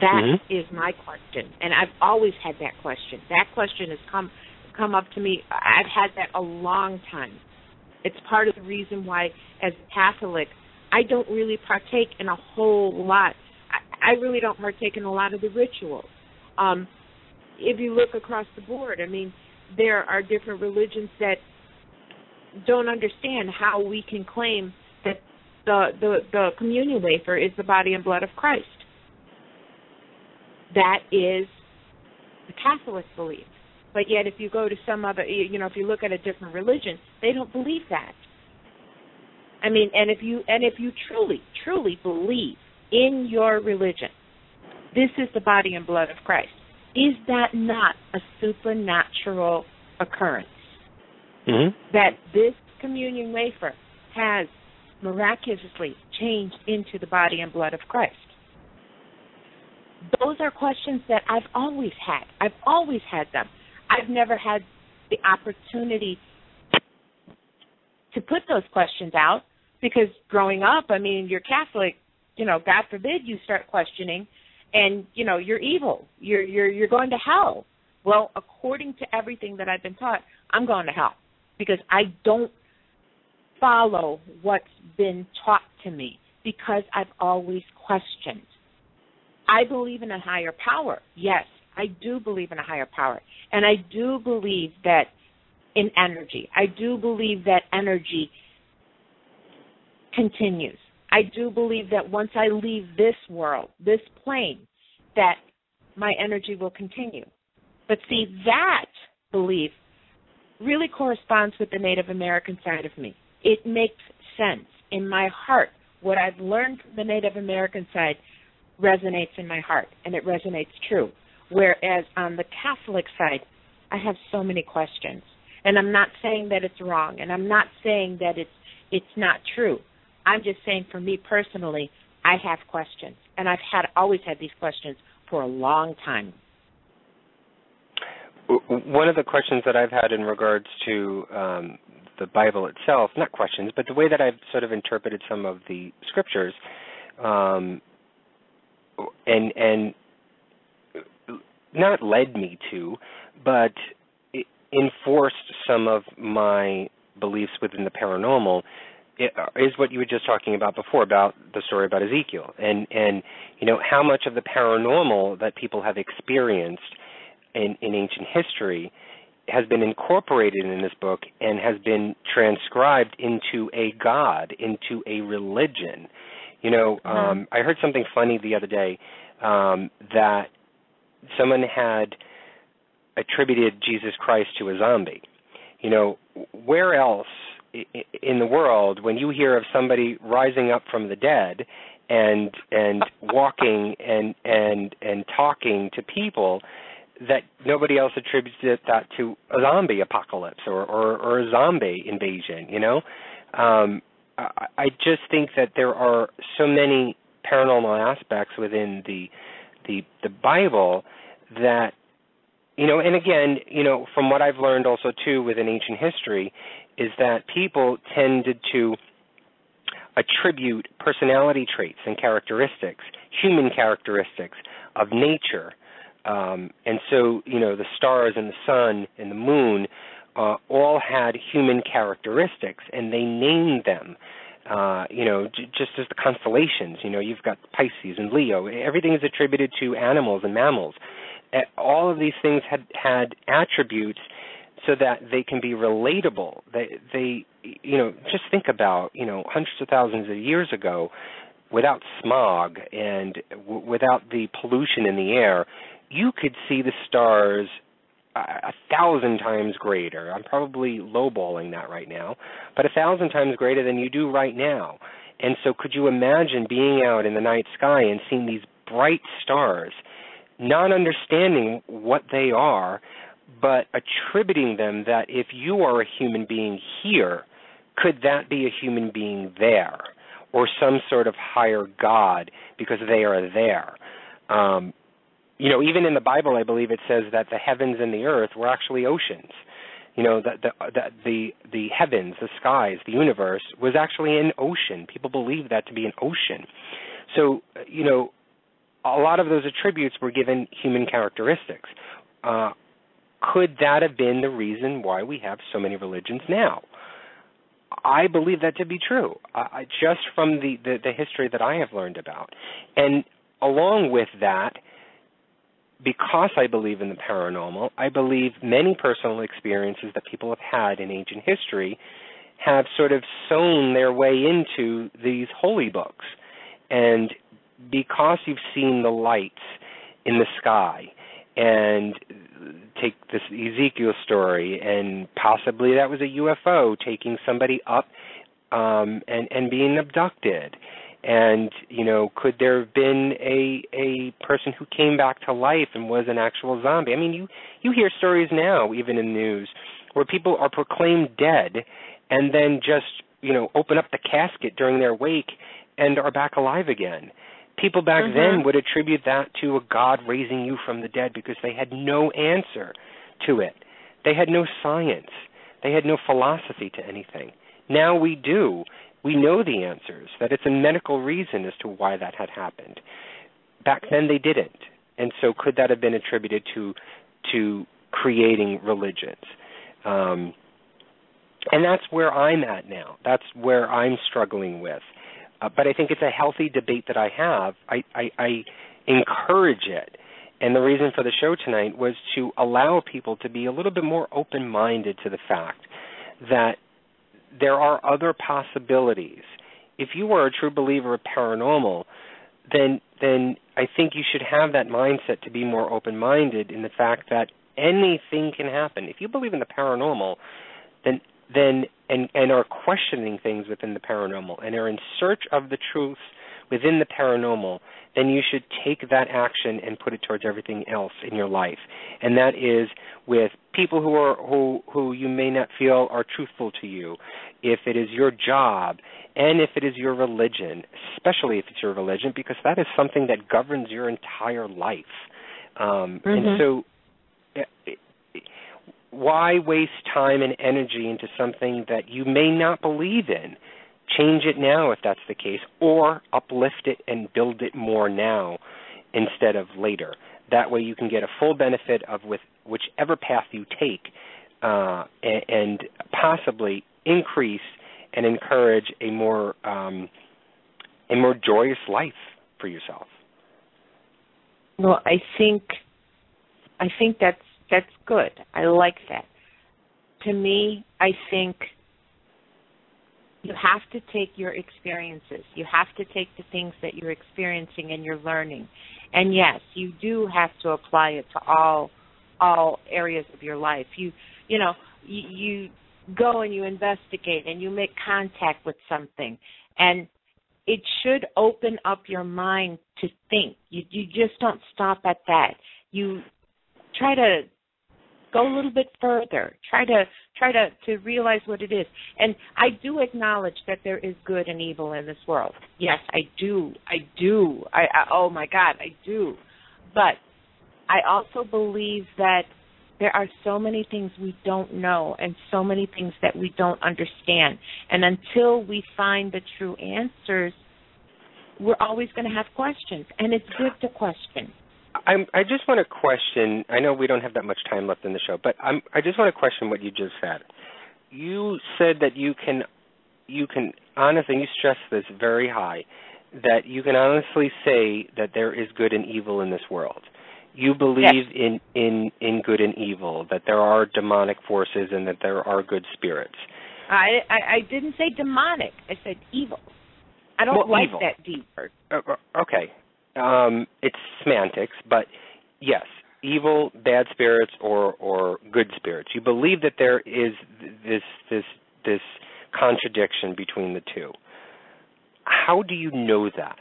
That is my question, and I've always had that question. That question has come up to me. I've had that a long time. It's part of the reason why, as a Catholic, I don't really partake in a whole lot. I really don't partake in a lot of the rituals. If you look across the board, I mean, there are different religions that don't understand how we can claim that the communion wafer is the body and blood of Christ. That is the Catholic belief. But yet if you go to some other, if you look at a different religion, they don't believe that. I mean, and if you truly, truly believe in your religion, this is the body and blood of Christ, is that not a supernatural occurrence? That this communion wafer has miraculously changed into the body and blood of Christ? Those are questions that I've always had. I've always had them. I've never had the opportunity to put those questions out because growing up, I mean, you're Catholic, God forbid you start questioning and, you're evil. You're going to hell. Well, according to everything that I've been taught, I'm going to hell because I don't follow what's been taught to me because I've always questioned. I believe in a higher power. Yes, I do believe in a higher power. And I do believe that in energy. I do believe that energy continues. I do believe that once I leave this world, this plane, that my energy will continue. But see, that belief really corresponds with the Native American side of me. It makes sense in my heart. What I've learned from the Native American side resonates in my heart, and it resonates true. Whereas on the Catholic side, I have so many questions. And I'm not saying that it's wrong, and I'm not saying that it's not true. I'm just saying for me personally, I have questions, and I've always had these questions for a long time. One of the questions that I've had in regards to the Bible itself, not questions, but the way that I've sort of interpreted some of the scriptures, and not led me to, but it enforced some of my beliefs within the paranormal, is what you were just talking about before, about the story about Ezekiel, and how much of the paranormal that people have experienced in ancient history has been incorporated in this book and has been transcribed into a god, into a religion. I heard something funny the other day, that someone had attributed Jesus Christ to a zombie. Where else in the world, when you hear of somebody rising up from the dead and walking and talking to people, that nobody else attributes that to a zombie apocalypse or a zombie invasion? I just think that there are so many paranormal aspects within the Bible that, and again, from what I've learned also too within ancient history, is that people tended to attribute personality traits and characteristics, human characteristics of nature. And so, the stars and the sun and the moon all had human characteristics, and they named them, just as the constellations. You've got Pisces and Leo. Everything is attributed to animals and mammals. All of these things had attributes so that they can be relatable. They just think about, hundreds of thousands of years ago, without smog and without the pollution in the air, you could see the stars 1,000 times greater. I'm probably lowballing that right now, but 1,000 times greater than you do right now. And so could you imagine being out in the night sky and seeing these bright stars, not understanding what they are, but attributing them that if you are a human being here, could that be a human being there, or some sort of higher God because they are there? Even in the Bible, I believe it says that the heavens and the earth were actually oceans. That the heavens, the skies, the universe was actually an ocean. People believe that to be an ocean. So, a lot of those attributes were given human characteristics. Could that have been the reason why we have so many religions now? I believe that to be true, just from the history that I have learned about. And along with that, because I believe in the paranormal, I believe many personal experiences that people have had in ancient history have sort of sewn their way into these holy books. And because you've seen the lights in the sky, and take this Ezekiel story, and possibly that was a UFO taking somebody up and being abducted. And, could there have been a person who came back to life and was an actual zombie? I mean, you hear stories now, even in the news, where people are proclaimed dead and then just, open up the casket during their wake and are back alive again. People back then would attribute that to a God raising you from the dead because they had no answer to it. They had no science. They had no philosophy to anything. Now we do. We know the answers, that it's a medical reason as to why that had happened. Back then they didn't. And so could that have been attributed to creating religions? And that's where I'm at now. That's where I'm struggling with. But I think it's a healthy debate that I have. I encourage it. And the reason for the show tonight was to allow people to be a little bit more open-minded to the fact that there are other possibilities. If you are a true believer of paranormal, then I think you should have that mindset to be more open-minded in the fact that anything can happen. If you believe in the paranormal, then are questioning things within the paranormal and are in search of the truth within the paranormal, then you should take that action and put it towards everything else in your life. And that is with people who you may not feel are truthful to you, if it is your job, and if it is your religion, especially if it's your religion, because that is something that governs your entire life. And so why waste time and energy into something that you may not believe in? Change it now if that's the case, or uplift it and build it more now instead of later. That way you can get a full benefit of with whichever path you take and possibly increase and encourage a more joyous life for yourself. Well, I think that's good. I like that. To me, I think you have to take your experiences. You have to take the things that you're experiencing and you're learning. And yes, you do have to apply it to all areas of your life. You go and you investigate and you make contact with something, and it should open up your mind to think. You just don't stop at that. You try to go a little bit further. Try to realize what it is. And I do acknowledge that there is good and evil in this world. Yes, I do. Oh my God, I do. But I also believe that there are so many things we don't know and so many things that we don't understand. And until we find the true answers, we're always going to have questions. And it's good to question. I just want to question, I know we don't have that much time left in the show, but I just want to question what you just said. You said that you can honestly, you stress this very high, that you can honestly say that there is good and evil in this world. You believe yes. in good and evil, that there are demonic forces and that there are good spirits. I didn't say demonic. I said evil. I don't like evil. that deep word. Okay. It's semantics, but yes, evil, bad spirits, or good spirits. You believe that there is this contradiction between the two. How do you know that?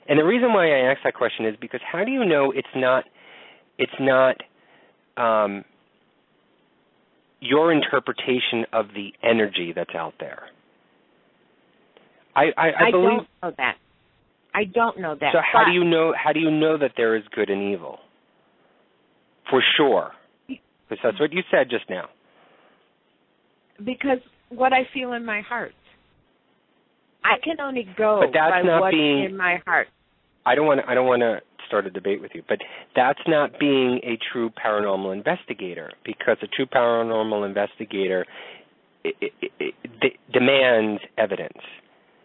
And the reason why I ask that question is because how do you know it's not your interpretation of the energy that's out there? I believe, don't know that. I don't know that. So how do you know that there is good and evil? For sure. Because that's what you said just now. Because what I feel in my heart. I can only go by what's in my heart. I don't want to start a debate with you, but that's not being a true paranormal investigator, because a true paranormal investigator demands evidence,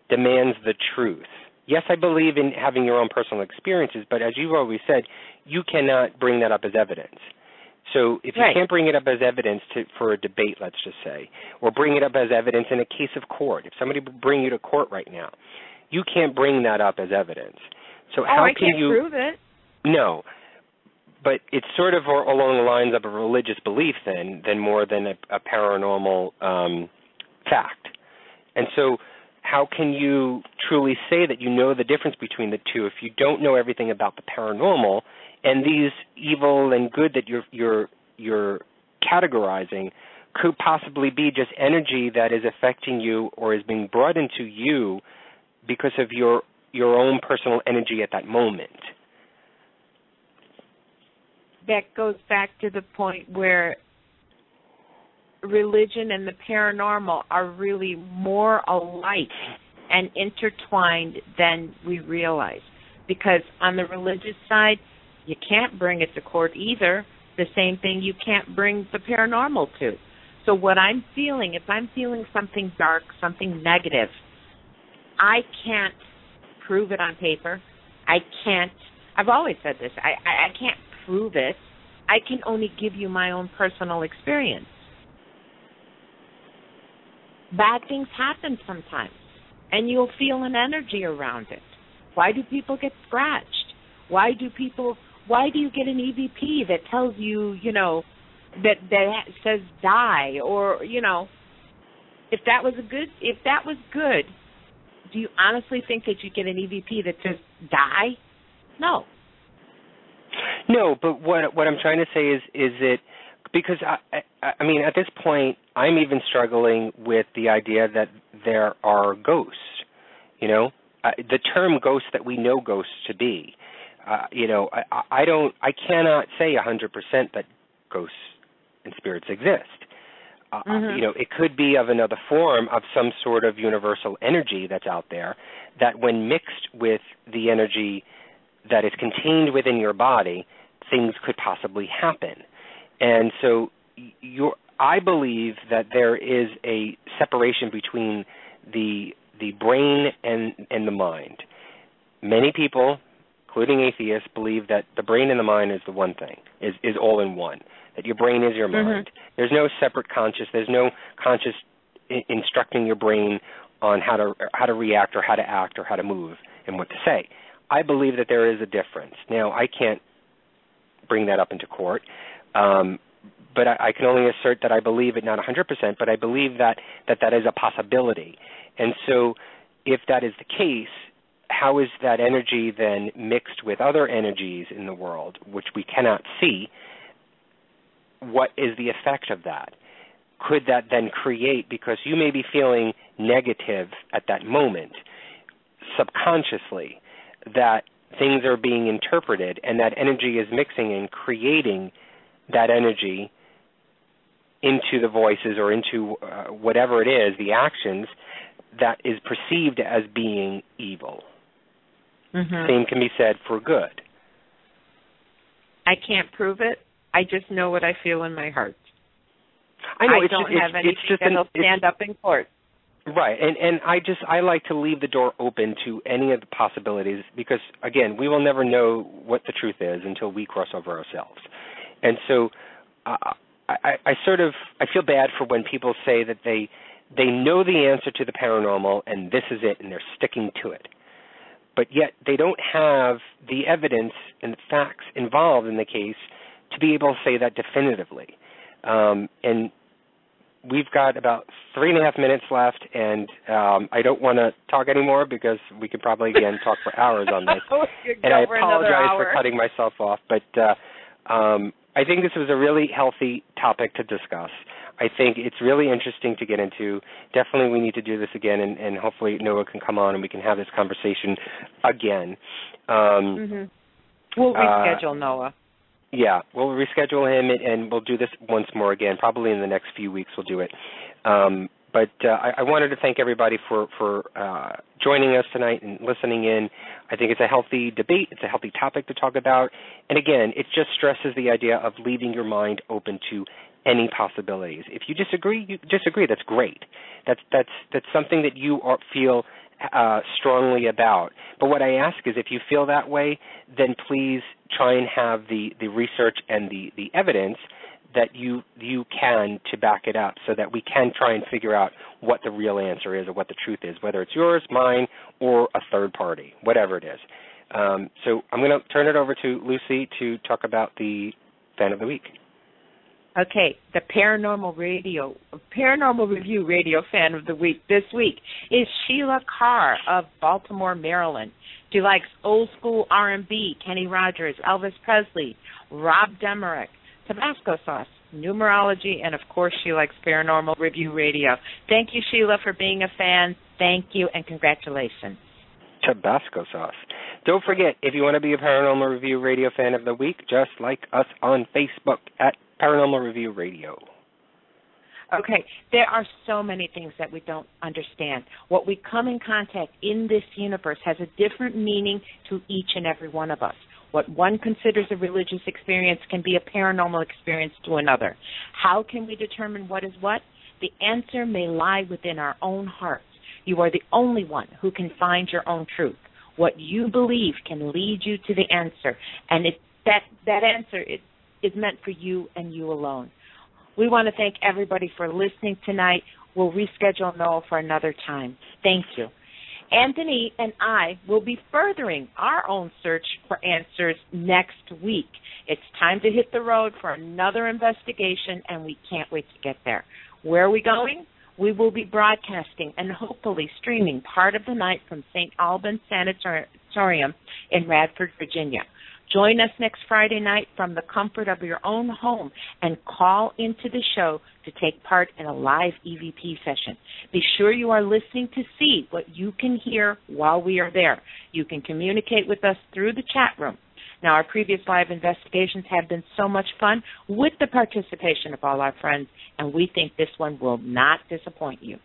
demands the truth. Yes, I believe in having your own personal experiences, but as you've always said, you cannot bring that up as evidence. So if you can't bring it up as evidence for a debate, let's just say, or bring it up as evidence in a case of court, if somebody would bring you to court right now, you can't bring that up as evidence. So how I can can't you prove it? No, but it's sort of along the lines of a religious belief than more than a paranormal fact. And so how can you truly say that you know the difference between the two if you don't know everything about the paranormal, and these evil and good that you're categorizing could possibly be just energy that is affecting you or is being brought into you because of your own personal energy at that moment? That goes back to the point where religion and the paranormal are really more alike and intertwined than we realize. Because on the religious side, you can't bring it to court either. The same thing you can't bring the paranormal to. So what I'm feeling, if I'm feeling something dark, something negative, I can't prove it on paper. I've always said this, I can't prove it. I can only give you my own personal experience. Bad things happen sometimes, and you'll feel an energy around it. Why do people get scratched? Why do you get an EVP that tells you, that says die, or, if that was good, do you honestly think that you get an EVP that says die? No. No, but what I'm trying to say is it, because I mean, at this point, I'm even struggling with the idea that there are ghosts. The term ghost that we know ghosts to be. I cannot say 100% that ghosts and spirits exist. It could be of another form of some sort of universal energy that's out there that, when mixed with the energy that is contained within your body, things could possibly happen. And so I believe that there is a separation between the brain and the mind. Many people, including atheists, believe that the brain and the mind is the one thing, is all in one, that your brain is your mind. There's no separate conscious. There's no conscious instructing your brain on how to react or how to act or how to move and what to say. I believe that there is a difference. Now, I can't bring that up into court, but I can only assert that I believe it, not 100%, but I believe that is a possibility. And so if that is the case, how is that energy then mixed with other energies in the world, which we cannot see? What is the effect of that? Could that then create, because you may be feeling negative at that moment, subconsciously, that things are being interpreted and that energy is mixing and creating that energy into the voices or into whatever it is, the actions, that is perceived as being evil. Same can be said for good. I can't prove it. I just know what I feel in my heart. I know. I don't have anything that'll stand up in court. Right, and I like to leave the door open to any of the possibilities because, again, we will never know what the truth is until we cross over ourselves. And so I feel bad for when people say that they know the answer to the paranormal and this is it and they're sticking to it. But yet they don't have the evidence and the facts involved in the case to be able to say that definitively. And we've got about 3.5 minutes left, and I don't want to talk anymore because we could probably, again, talk for hours on this. And I apologize for cutting myself off, but I think this was a really healthy topic to discuss. I think it's really interesting to get into. Definitely we need to do this again, and hopefully Noah can come on and we can have this conversation again. We'll reschedule Noah. Yeah, we'll reschedule him, and we'll do this once more again. Probably in the next few weeks we'll do it. But I wanted to thank everybody for joining us tonight and listening in. I think it's a healthy debate. It's a healthy topic to talk about. And again, it just stresses the idea of leaving your mind open to any possibilities. If you disagree, you disagree. That's great. That's something that you feel strongly about. But what I ask is if you feel that way, then please try and have the research and the evidence that you can to back it up so that we can try and figure out what the real answer is or what the truth is, whether it's yours, mine, or a third party, whatever it is. So I'm going to turn it over to Lucy to talk about the Fan of the Week. Okay, the Paranormal Review Radio Fan of the Week this week is Sheila Carr of Baltimore, Maryland. She likes old school R&B, Kenny Rogers, Elvis Presley, Rob Demerick, Tabasco sauce, numerology, and of course she likes Paranormal Review Radio. Thank you, Sheila, for being a fan. Thank you, and congratulations. Tabasco sauce. Don't forget, if you want to be a Paranormal Review Radio Fan of the Week, just like us on Facebook at Paranormal Review Radio. Okay, there are so many things that we don't understand. What we come in contact in this universe has a different meaning to each and every one of us. What one considers a religious experience can be a paranormal experience to another. How can we determine what is what? The answer may lie within our own hearts. You are the only one who can find your own truth. What you believe can lead you to the answer, and that answer is meant for you and you alone. We want to thank everybody for listening tonight. We'll reschedule Noel for another time. Thank you. Anthony and I will be furthering our own search for answers next week. It's time to hit the road for another investigation, and we can't wait to get there. Where are we going? We will be broadcasting and hopefully streaming part of the night from St. Albans Sanatorium in Radford, Virginia. Join us next Friday night from the comfort of your own home and call into the show to take part in a live EVP session. Be sure you are listening to see what you can hear while we are there. You can communicate with us through the chat room. Now, our previous live investigations have been so much fun with the participation of all our friends, and we think this one will not disappoint you.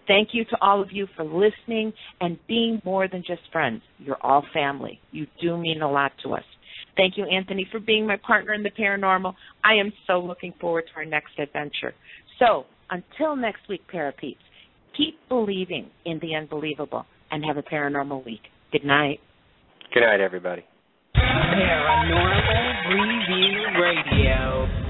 Thank you to all of you for listening and being more than just friends. You're all family. You do mean a lot to us. Thank you, Anthony, for being my partner in the paranormal. I am so looking forward to our next adventure. So, until next week, Parapeeps, keep believing in the unbelievable and have a paranormal week. Good night. Good night, everybody. Paranormal Review Radio.